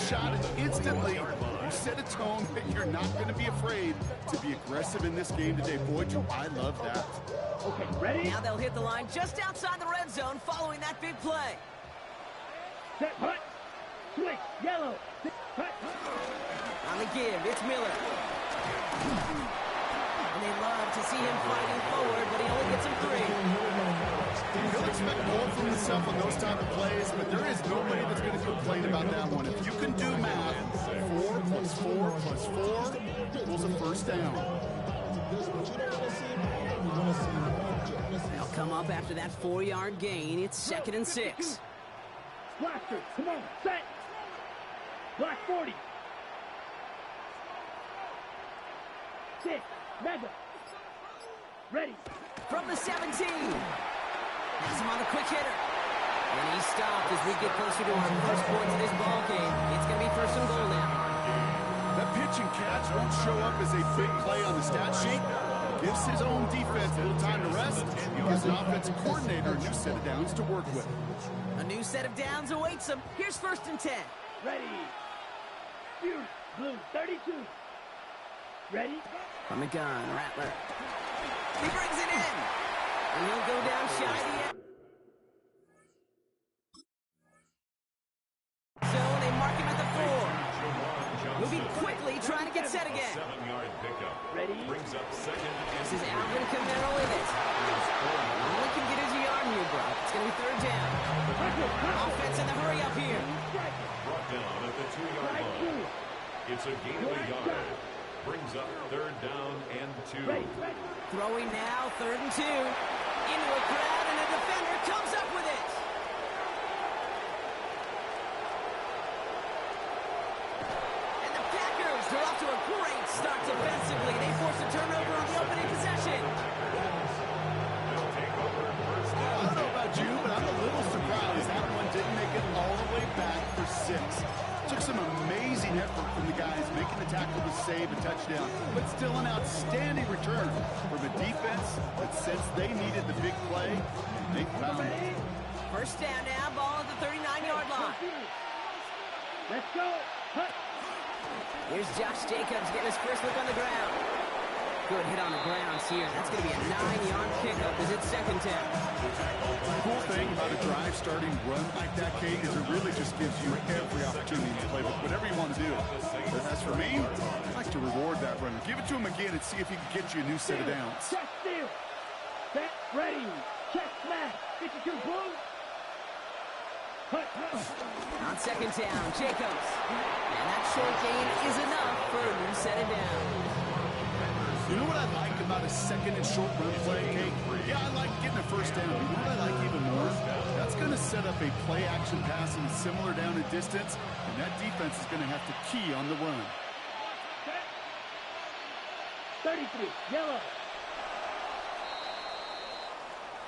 shot and instantly you set a tone that you're not going to be afraid to be aggressive in this game today. Boy, do I love that. Okay, ready? Now they'll hit the line just outside the red zone following that big play. Set, hut. Switch, yellow. Hut. On the give, it's Miller. And they love to see him fighting forward, but he only gets him 3. He'll expect more from himself on those type of plays, but there is nobody that's going to complain about that one. If you can do math, 4 plus 4 plus 4 equals a first down. They'll come up after that 4-yard gain. It's 2nd and 6. Blaster, come on, set. Black 40. 6, mega. Ready. From the 17. Has him on the quick hitter. And he's stopped as we get closer to our first points of this ball game. It's going to be 1st and goal now. That pitch and catch won't show up as a big play on the stat sheet. Gives his own defense a little time to rest. Gives an offensive coordinator a new set of downs to work with. A new set of downs awaits him. Here's 1st and 10. Ready. Shoot. Blue 32. Ready. From the gun, Rattler. He brings it in. And he'll go down shy of the end. So they mark him at the 4. Moving quickly, trying to get set again. 7-yard pickup. Ready. Brings up 2nd and This is Alvin Kamara in it. Only can get his yard here, bro. It's going to be 3rd down. Offense in the hurry up here. brought down at the 2-yard line. It's a gain of a yard. Brings up 3rd down and 2. Throwing now, 3rd and 2. Into a crowd, and a defender comes up with it. And the Packers are off to a great start defensively. They force a turnover on the opening possession. They'll take over from the guys making the tackle to save a touchdown, but still an outstanding return from a defense that since they needed the big play, they found it. First down now, ball at the 39-yard line. Let's go. Hut. Here's Josh Jacobs getting his first look on the ground. Good hit on the grounds here. That's going to be a 9-yard pickup as it's second down. The cool thing about a drive starting run like that, Kate, is it really just gives you every opportunity to play with whatever you want to do. But as for me, I like to reward that runner. Give it to him again and see if he can get you a new set of downs. Check steal. Set, ready. Check smash. 52 blue. Hut, hut. On second down, Jacobs. And that short gain is enough for a new set of downs. You know what I like about a second and short run play, Kate? Yeah, I like getting a first down. But you know what I like even more? That's going to set up a play-action pass in a similar down and distance, and that defense is going to have to key on the run. 33, yellow.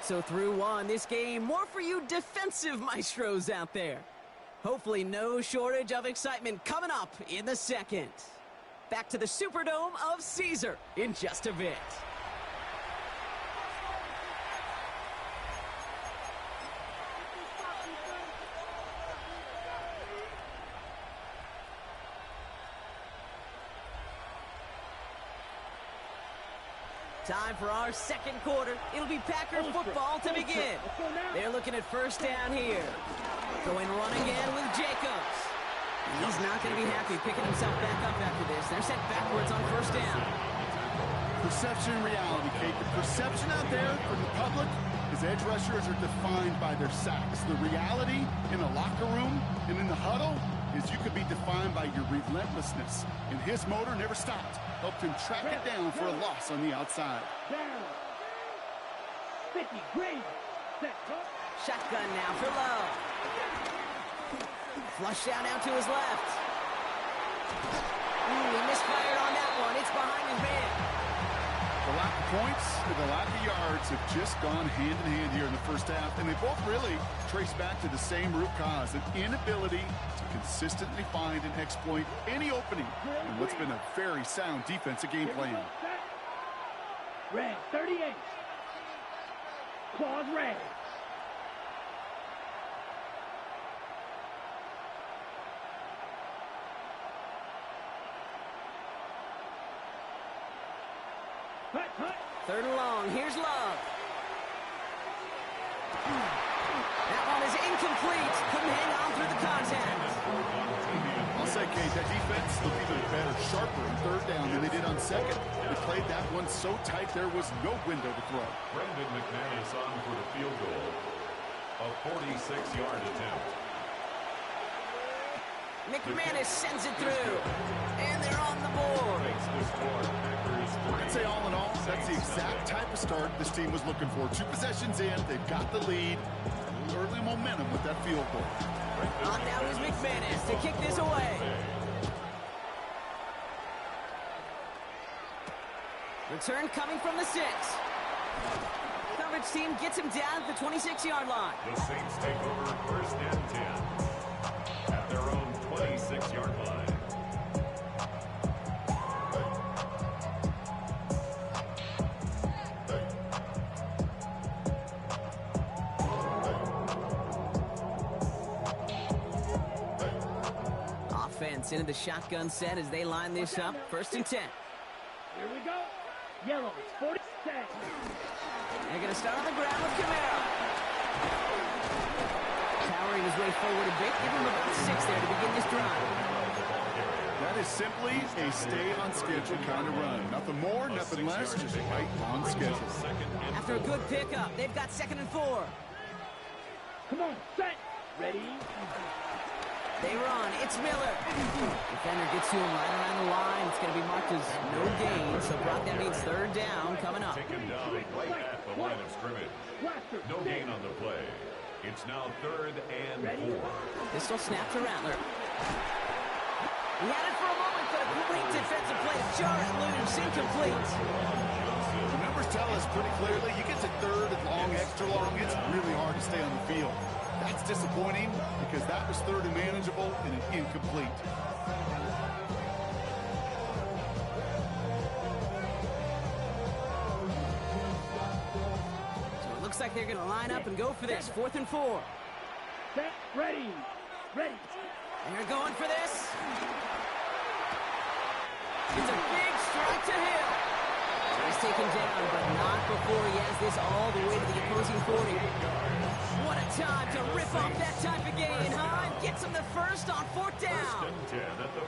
So through one, this game, more for you defensive maestros out there. Hopefully no shortage of excitement coming up in the second. Back to the Superdome of Caesar in just a bit. Time for our second quarter. It'll be Packer football to begin. They're looking at first down here. Going run again with Jacobs. He's not going to be happy picking himself back up after this. They're set backwards on first down. Perception and reality, Kate. The perception out there from the public is edge rushers are defined by their sacks. The reality in a locker room and in the huddle is you could be defined by your relentlessness. And his motor never stopped. Helped him track it down for a loss on the outside. Down. 50, green. Set, hut. Shotgun now for Lowe. Flush down out to his left. He misfired on that one. It's behind his man. The lack of points and the lack of yards have just gone hand in hand here in the first half, and they both really trace back to the same root cause, an inability to consistently find and exploit any opening in what's been a very sound defensive game plan. Red, 38. Claws red. Hut, hut. Third and long. Here's Love. That one is incomplete. Couldn't hang on through the contact. I'll say, Kate, that defense looked even better, sharper on third down than they did on second. They played that one so tight there was no window to throw. Brendan McManus on for the field goal. A 46-yard attempt. McManus sends it through. And they're on the board. Makes the score. Packers I'd say all in all, that's the exact type of start this team was looking for. 2 possessions in, they've got the lead. Early momentum with that field goal. On now is McManus to kick this away. Return coming from the 6. Coverage team gets him down at the 26-yard line. The Saints take over first and 10 at their own 26-yard line. Offense into the shotgun set as they line this up. First and 10. Here we go. Yellow, 40. They're going to start on the ground with Kamara. Powering his way forward a bit. Give him about 6 there to begin this drive. That is simply a stay-on-schedule kind of run. Nothing more, nothing less, just right on schedule. After a good pickup, they've got 2nd and 4. Come on, set. Ready. They run. It's Miller. Defender gets to him right around the line. It's going to be marked as no gain. So Brock, that means third down coming up. Taken down right at the line of scrimmage. No gain on the play. It's now 3rd and 4. Pistol snap to Rattler. He had it for a moment, but a great defensive play. Jar it loose, incomplete. The numbers tell us pretty clearly, you get to 3rd and long, extra long, it's really hard to stay on the field. That's disappointing because that was third and manageable and an incomplete. So it looks like they're going to line up and go for this. 4th and 4. Set, ready. Ready. And they're going for this. It's a big strike to Hill. He's taken down, but not before he has this all the way to the opposing 40. What a time to rip off that type of gain, huh? And gets him the first on 4th down.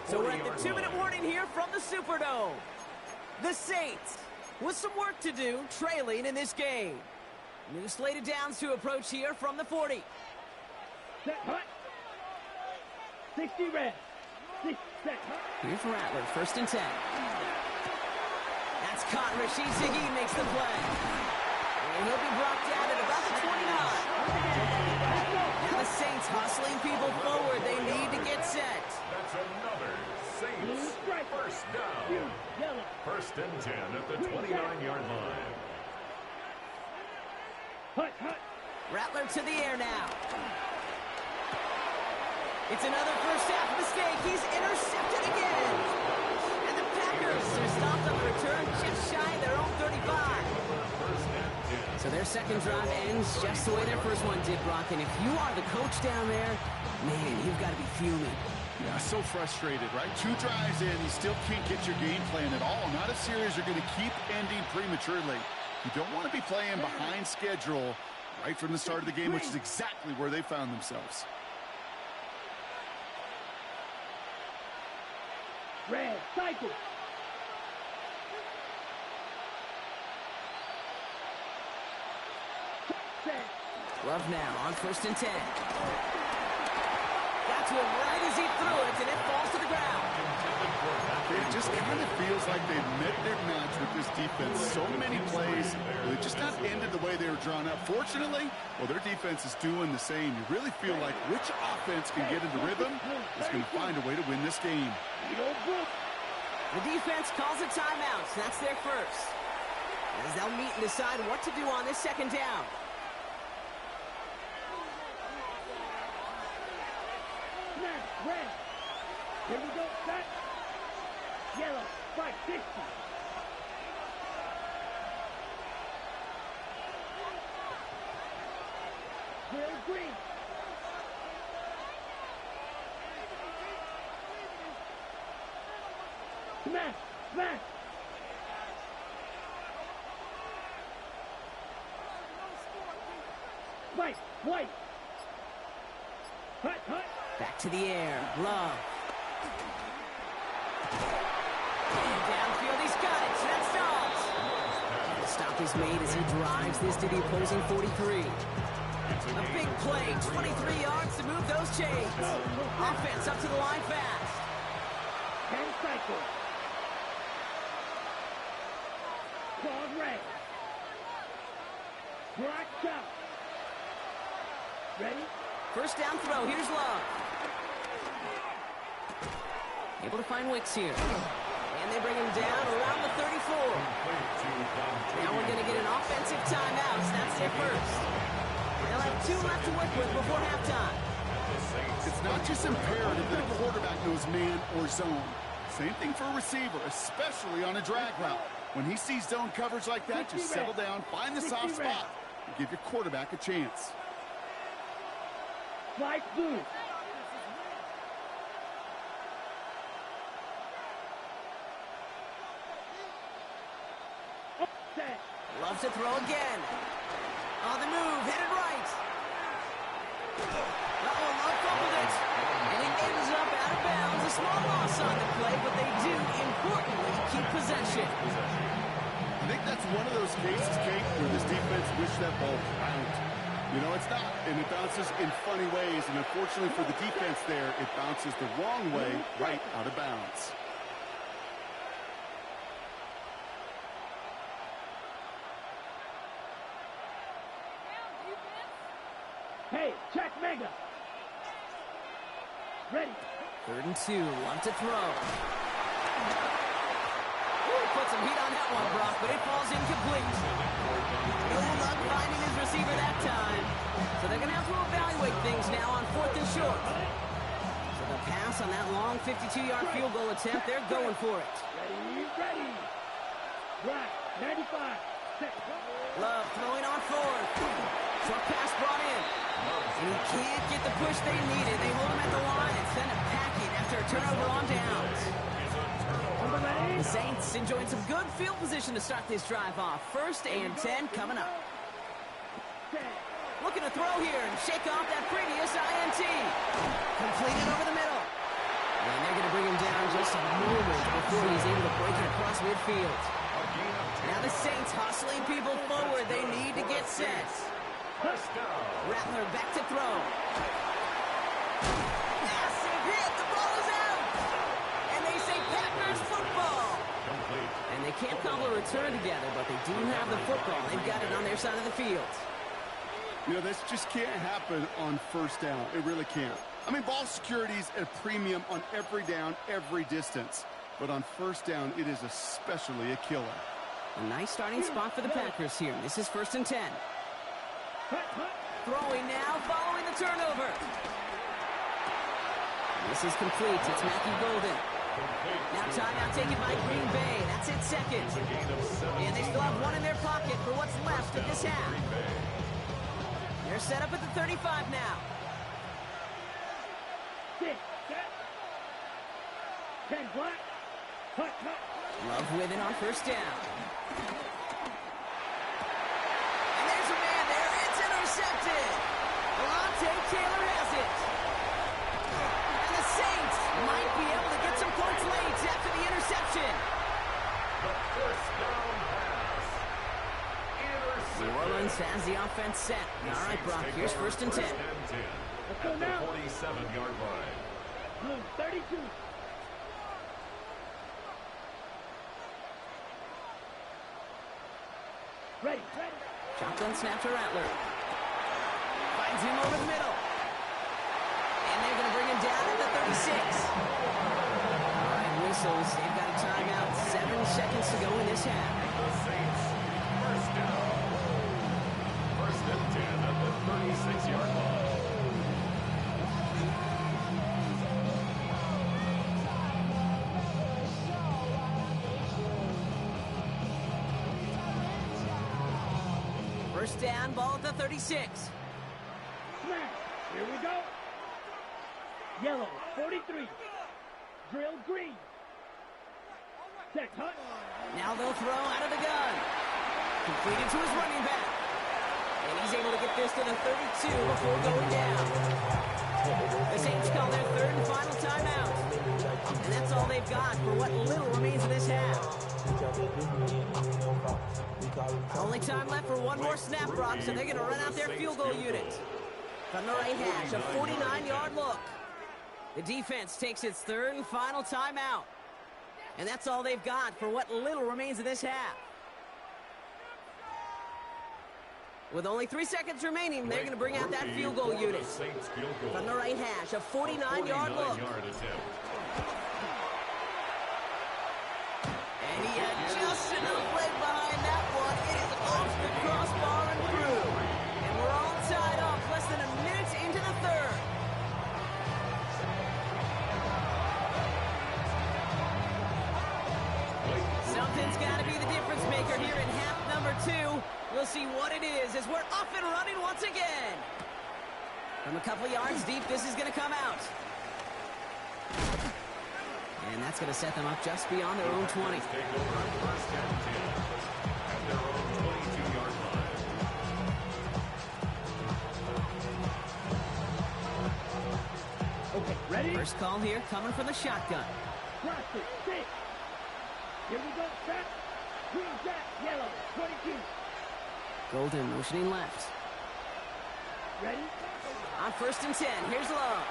So we're at the 2-minute warning here from the Superdome. The Saints, with some work to do, trailing in this game. New slate of downs to approach here from the 40. Set, hut. 60 red. 6 set, hut. Here's Rattler, 1st and 10. That's caught. Rashid Shaheed makes the play. And he'll be brought down at about the 29. Now the Saints hustling people forward. They need to get set. That's another Saints first down. 1st and 10 at the 29-yard line. Hut, hut. Rattler to the air now. It's another first half mistake. He's intercepted again. And the Packers are stopped on the return just shy of their own 35. So their second drive ends just the way their first one did, Brock. And if you are the coach down there, man, you've got to be fuming. Yeah, so frustrated, right? 2 drives in, you still can't get your game plan at all. Not a series you're going to keep ending prematurely. You don't want to be playing behind schedule right from the start of the game, which is exactly where they found themselves. Red, cycle. Set. Love now on 1st and 10. Got to him right as he threw it, and it falls to the ground. It just kind of feels like they've met their match with this defense. So many plays, they've just not ended the way they were drawn up. Fortunately, well, their defense is doing the same. You really feel like which offense can get into rhythm is going to find a way to win this game. The defense calls a timeout. So that's their first. As they'll meet and decide what to do on this second down. Snap, red. Here we go, set. Yellow, 560. Clear green. Smash, smash. White, white. Hut, hut. Back to the air. Love. And downfield, he's got it. So that's Dobbs. The stop is made as he drives this to the opposing 43. A big play, 23 yards to move those chains. Offense up to the line fast. 10 cycle. Claude Ray. Black out. Ready? First down throw. Here's Love. Able to find Wicks here. And they bring him down around the 34. Now we're going to get an offensive timeout. So that's their first. They'll have 2 left to work with before halftime. It's not just imperative that a quarterback knows man or zone. Same thing for a receiver, especially on a drag route. When he sees zone coverage like that, just settle down, find the soft spot, and give your quarterback a chance. Flight blue. Set. Loves to throw again. On the move, headed right. Uh-oh, Love fumbled it. And it ends up out of bounds. A small loss on the play, but they do, importantly, keep possession. I think that's one of those cases, Kate, where this defense wished that ball out. You know, it's not, and it bounces in funny ways, and unfortunately for the defense there, it bounces the wrong way right out of bounds. Hey, check mega. Ready. 3rd and 2, Love to throw. Ooh, put some heat on that one, Brock, but it falls incomplete. No luck finding his receiver that time. So they're going to have to evaluate things now on 4th and short. So the pass on that long 52-yard field goal attempt, they're going for it. Ready. Right, 95. Set. Love throwing on 4th. Short pass brought in. And he can't get the push they needed. They hold him at the line and send him packing after a turnover on downs. The Saints enjoying some good field position to start this drive off. 1st and 10 coming up. Looking to throw here and shake off that previous INT. Completed over the middle. And they're going to bring him down just a moment before he's able to break it across midfield. Now the Saints hustling people forward. They need to get set. Rattler back to throw. Massive hit. The ball is out. And they say Packers football. And they can't cobble a return together, but they do have the football. They've got it on their side of the field. You know, this just can't happen on 1st down. It really can't. I mean, ball security's at a premium on every down, every distance. But on 1st down, it is especially a killer. A nice starting spot for the Packers here. This is 1st and 10. Throwing now, following the turnover. This is complete. It's Matthew Golden. Now timeout taken by Green Bay. That's it, 2nd. And they still have one in their pocket for what's left of this half. They're set up at the 35 now. 6, set. 10 black. Hut. Love with it on 1st down. And there's a man there. It's intercepted. Alontae Taylor has it. And the Saints might be able to get some points late after the interception. The 1st down pass. New Orleans has the offense set. All right, Brock, here's 1st and 10. Let's go At the now. 47-yard line. Blue 32. Ready. Shotgun snap to Rattler. Finds him over the middle. And they're going to bring him down at the 36. All right, whistles. They've got a timeout. 7 seconds to go in this half. The Saints, 1st down. 1st and 10 at the 36-yard line. First down, ball at the 36. Smash. Here we go. Yellow 43. Drill green. Set. Hut. Now they'll throw out of the gun. Completed to his running back. And he's able to get this to the 32 before going down. The Saints call their 3rd and final timeout. And that's all they've got for what little remains of this half. Only time left for one more snap, Brock, so they're going to run out their field goal unit. From the right hash, a 49-yard look. The defense takes its 3rd and final timeout. And that's all they've got for what little remains of this half. With only 3 seconds remaining, they're going to bring out that field goal unit. From the right hash, a 49-yard look. And he had just enough leg behind that one. It is off the crossbar and through. And we're all tied up, less than a minute into the 3rd. Something's got to be the difference maker here in half number 2. We'll see what it is as we're up and running once again. From a couple yards deep, this is going to come out. And that's going to set them up just beyond their own 20. Take over at 1st and 10 at their own 22-yard line. Okay, ready? First call here coming from the shotgun. Cross it. 6. Here we go. Set. Green jack. Yellow 22. Golden motioning left. Ready? On 1st and 10, here's Love.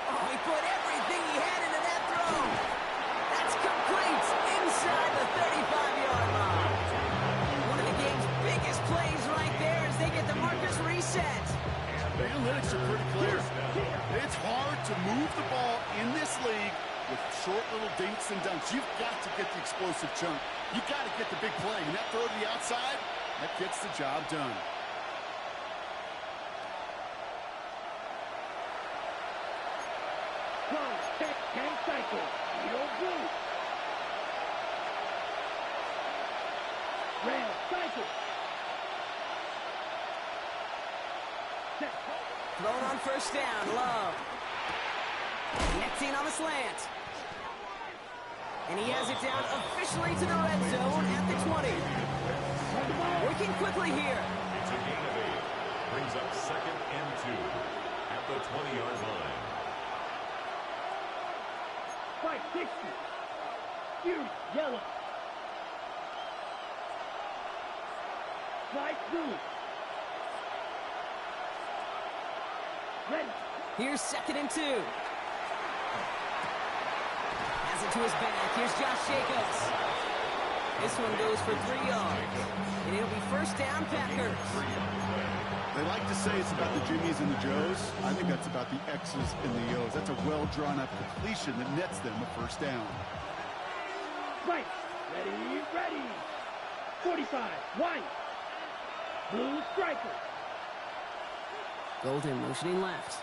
Oh, he put everything he had into that throw. That's complete inside the 35-yard line. One of the game's biggest plays right there as they get the markers reset. The analytics are pretty clear. It's hard to move the ball in this league with short little dinks and dunks. You've got to get the explosive chunk. You've got to get the big play. And that throw to the outside, that gets the job done. Tank cycle. Yellow blue. Red cycle. Thrown on first down, Love. Connecting on the slant. And he has it down officially to the red zone at the 20. Working quickly here. It's a gain of 8. Brings up 2nd and 2 at the 20-yard line. 560. Huge yellow. Slide through. Ready. Here's 2nd and 2. Has it to his back. Here's Josh Jacobs. This one goes for 3 yards. And it'll be first down, Packers. They like to say it's about the Jimmies and the Joes. I think that's about the X's and the O's. That's a well-drawn-up completion that nets them a first down. Right. Ready, ready. 45. White. Blue striker. Golden motioning left.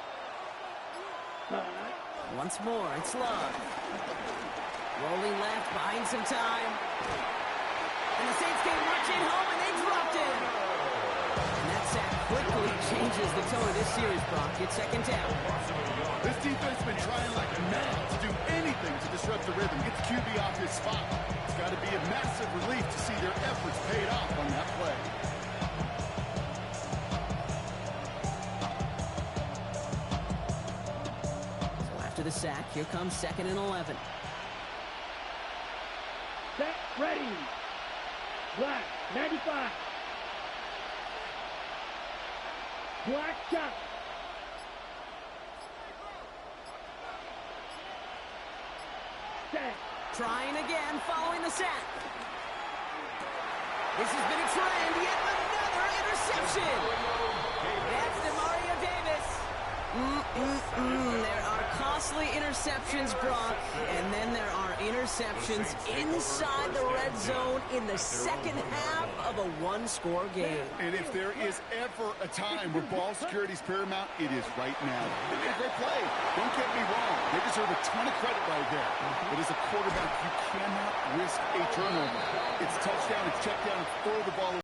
Once more, it's Love. Rolling left, buying some time. And the Saints came marching home, and they dropped it. And that sack quickly changes the tone of this series, Brock. It's 2nd down. This defense has been trying like mad to do anything to disrupt the rhythm, get the QB off his spot. It's got to be a massive relief to see their efforts paid off on that play. After the sack, here comes 2nd and 11. Set, ready. Black, 95. Black shot. Set. Trying again, following the sack. This has been a trend, yet another interception. That's Demario Davis. There are costly interceptions, Brock, and then there are interceptions inside the red zone in the second half of a one-score game. And if there is ever a time where ball security is paramount, it is right now. They made a great play. Don't get me wrong. They deserve a ton of credit right there. But as a quarterback, you cannot risk a turnover. It's touchdown, it's check down, it's throw the ball away.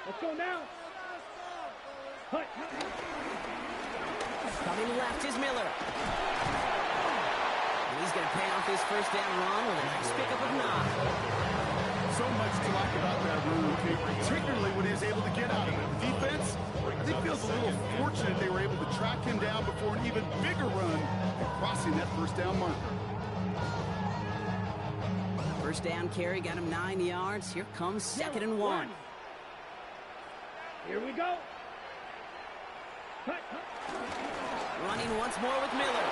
Let's go now. Hut. Coming left is Miller. And he's going to pay off his first down run with a nice pickup of 9. So much to like about that run, okay? Particularly when he was able to get out of it. The defense, I think, feels a little fortunate they were able to track him down before an even bigger run and crossing that first down marker. First down carry got him 9 yards. Here comes 2nd and 1. Here we go. Running once more with Miller.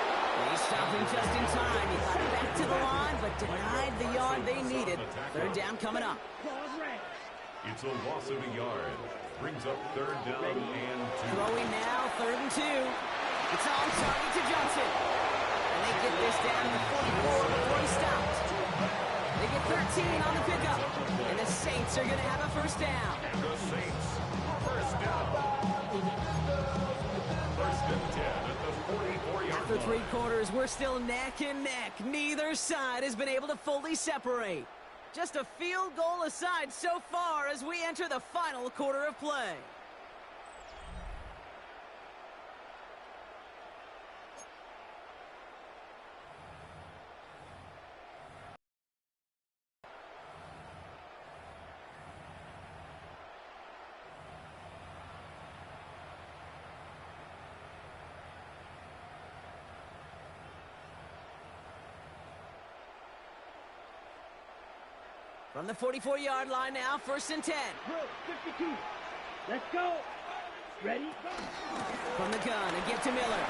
They stopped him just in time. He got back to the line, but denied the yard they needed. Third down coming up. It's a loss of a yard. Brings up 3rd down and 2. Throwing now, 3rd and 2. It's on target to Johnson. And they get this down to 44 before he stopped. They get 13 on the pickup. And the Saints are going to have a first down. The Saints, first down. 1st and 10 at the 44-yard line. After 3 quarters, we're still neck and neck. Neither side has been able to fully separate. Just a field goal aside so far as we enter the final quarter of play. From the 44-yard line now, 1st and 10. Drill 52. Let's go. Ready? Go. From the gun, and get to Miller.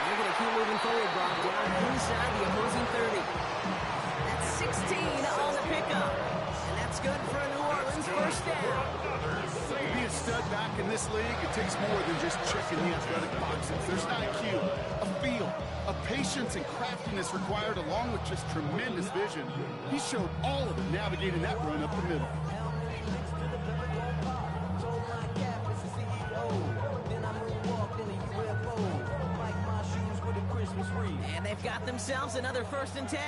They're going to keep moving forward, Brock, down inside the opposing 30. That's 16 on the pickup. And that's good for a New Orleans 1st down. To be a stud back in this league, it takes more than just checking the athletic boxes. There's an IQ, a feel, a patience and craftiness required along with just tremendous vision. He showed all of it navigating that run up the middle. And they've got themselves another 1st and 10.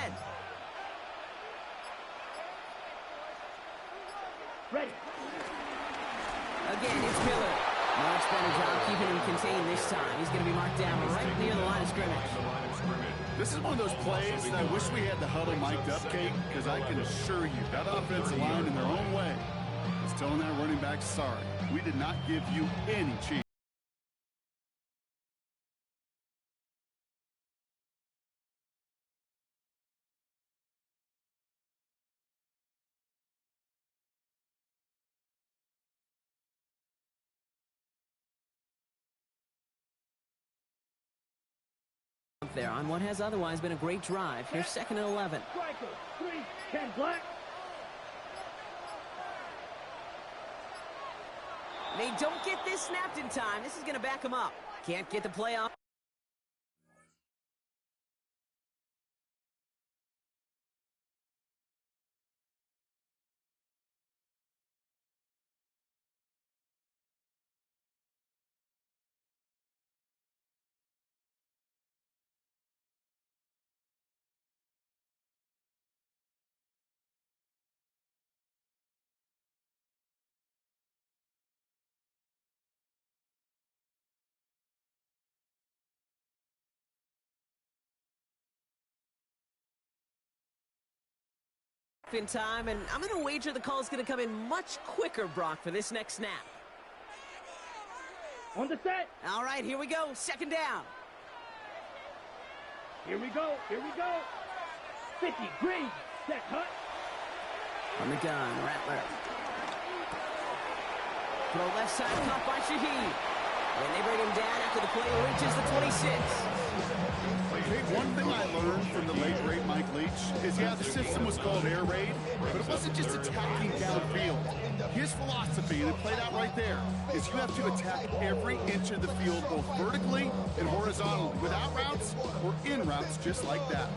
Ready. Again, it's Miller. Mark's done a job keeping him contained this time. He's going to be marked down right near the line of scrimmage. This is one of those plays that I wish we had the huddle mic'd up, Kate, because I can assure you that offensive line in their own way is telling that running back, sorry, we did not give you any chance. There on what has otherwise been a great drive. Here's 2nd and 11. Striker 3, 10 black. They don't get this snapped in time. This is going to back them up. Can't get the play off. In time, and I'm going to wager the call is going to come in much quicker, Brock, for this next snap. On the set. All right, here we go. 2nd down. Here we go. Here we go. 50. Green. Set. Cut. On the gun, Rattler. Throw left side, caught by Shaheed. And they bring him down after the play reaches the 26. One thing I learned from the late, great Mike Leach is, yeah, the system was called air raid, but it wasn't just attacking downfield. His philosophy, and it played out right there, is you have to attack every inch of the field, both vertically and horizontally, without routes or in routes just like that.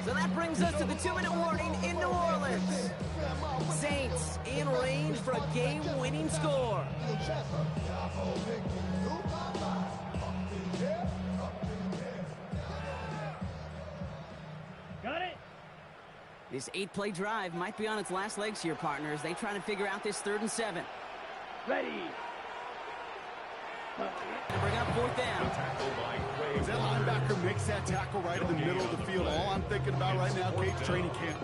So that brings us to the 2-minute warning in New Orleans. Saints in range for a game-winning score. Got it. This 8-play drive might be on its last legs here, partners. They try to figure out this 3rd and 7. Ready. And bring up 4th down. As that linebacker makes that tackle right in the middle of the field, all I'm thinking about right now, Kate, training camp.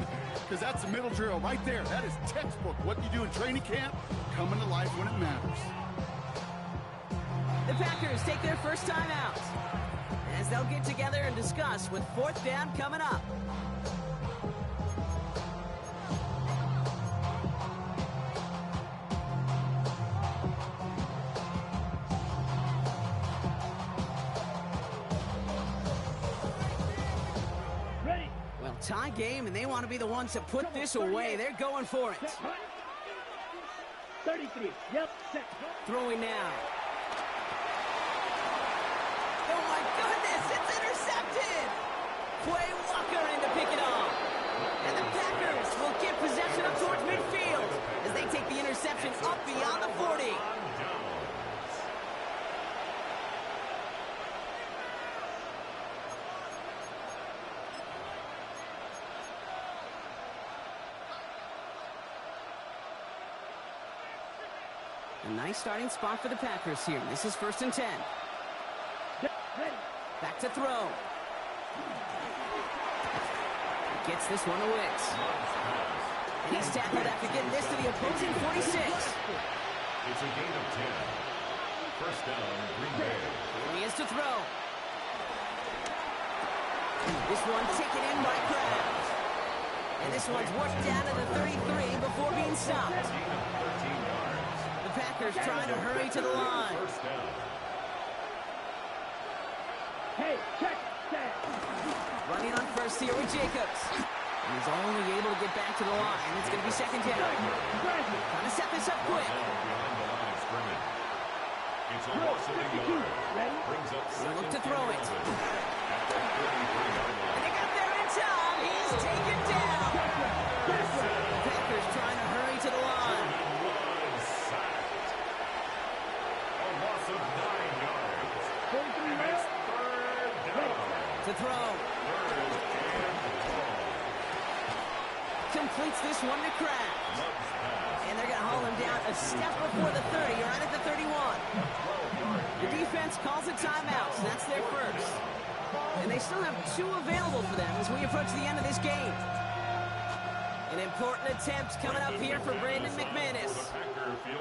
Because that's the middle drill right there. That is textbook. What you do in training camp, coming to life when it matters. The Packers take their first time out, as they'll get together and discuss with 4th down coming up. Tie game, and they want to be the ones to put this away. They're going for it. 33. Yep. Set. Throwing now. Oh my goodness, it's intercepted. Quay Walker in to pick it off. And the Packers will get possession up towards midfield as they take the interception up beyond the 40. A nice starting spot for the Packers here. This is 1st and 10. Back to throw. Gets this one to Wicks. He's tackled after getting this to the opposing 46. It's a gain of 10. First down, Green Bay. Here he is to throw. This one taken in by Kraft. And this one's worked down to the 33 before being stopped. Gain of 13 yards. The Packers trying to hurry to the line. First down. Hey, check that. Running on first here with Jacobs. And he's only able to get back to the line. It's going to be second down. Trying to set this up quick. Behind the line of scrimmage. It's a loss of a yard. Brings up second. Look to throw it. At the 33-yard line. And they got there in time. He's taken down. Packers trying to hurry to the line. Was sacked. A loss of 9 yards. And it's third down. To throw. Third and long. Completes this one to Kraft. Love's pass. And they're going to haul him down a step before the 30. You're right at the 31. The defense calls a timeout, so that's their first. And they still have 2 available for them as we approach the end of this game. An important attempt coming up here for Brandon McManus.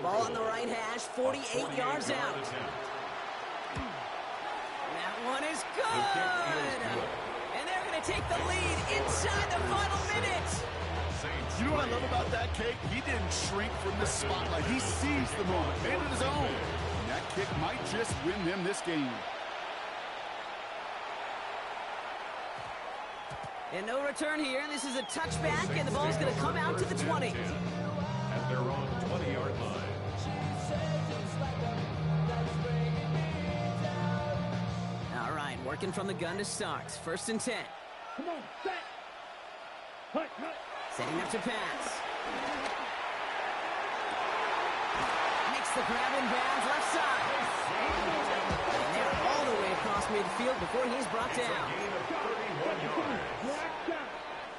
Ball on the right hash, 48 yards out. That one is good. And they're going to take the lead inside the final minute. You know what I love about that, Kate? He didn't shrink from the spotlight. He seized the moment, made it his own. And that kick might just win them this game. And no return here. This is a touchback, and the ball's going to come out to the 20. At their own 20-yard line. All right, working from the gun to start. First and 10. Come on, set. Hut, hut. Setting up to pass. Makes the grab in bounds left side. And they're all the way across midfield before he's brought down. Gain of 31 yards.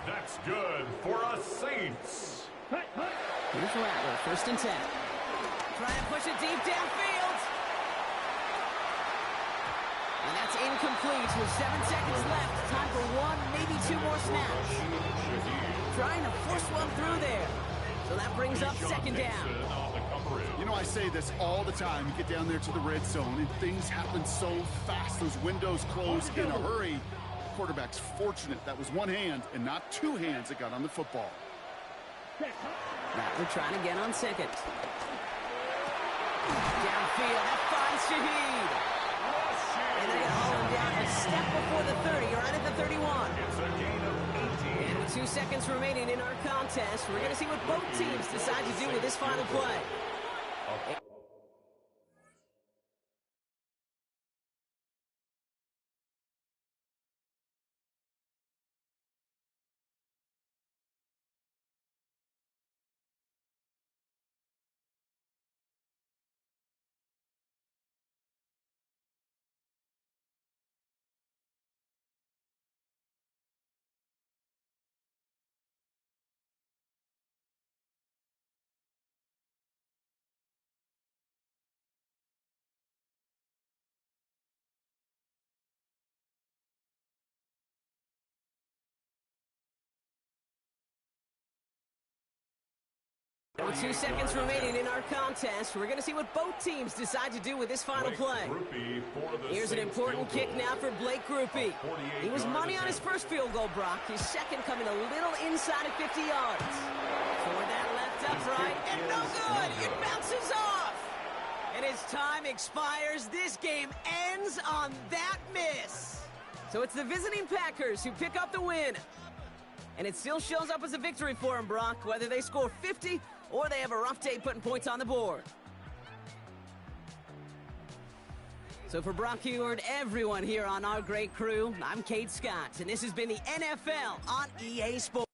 That's good for us Saints. Hut, hut. Here's Rattler, first and 10. Trying to push it deep downfield. And that's incomplete with 7 seconds left. Time for 1, maybe 2 more snaps. Trying to force one through there. So that brings up second down. You know, I say this all the time. You get down there to the red zone, and things happen so fast. Those windows close in a hurry. The quarterback's fortunate that was one hand and not 2 hands that got on the football. Rattler trying to get on second. Downfield, that finds Shaheed. And they're going to haul him down a step before the 30. You're right at the 31. It's a gain of 18. And with 2 seconds remaining in our contest, we're going to see what both teams decide to do with this final play. With 2 seconds remaining in our contest, we're going to see what both teams decide to do with this final play. Here's an important kick now for Blake Grupe. He was money on his first field goal, Brock. His second coming a little inside of 50 yards. For that left upright, and no good! It bounces off! And as time expires, this game ends on that miss. So it's the visiting Packers who pick up the win. And it still shows up as a victory for them, Brock, whether they score 50 or they have a rough day putting points on the board. So for Brock Huard, everyone here on our great crew, I'm Kate Scott, and this has been the NFL on EA Sports.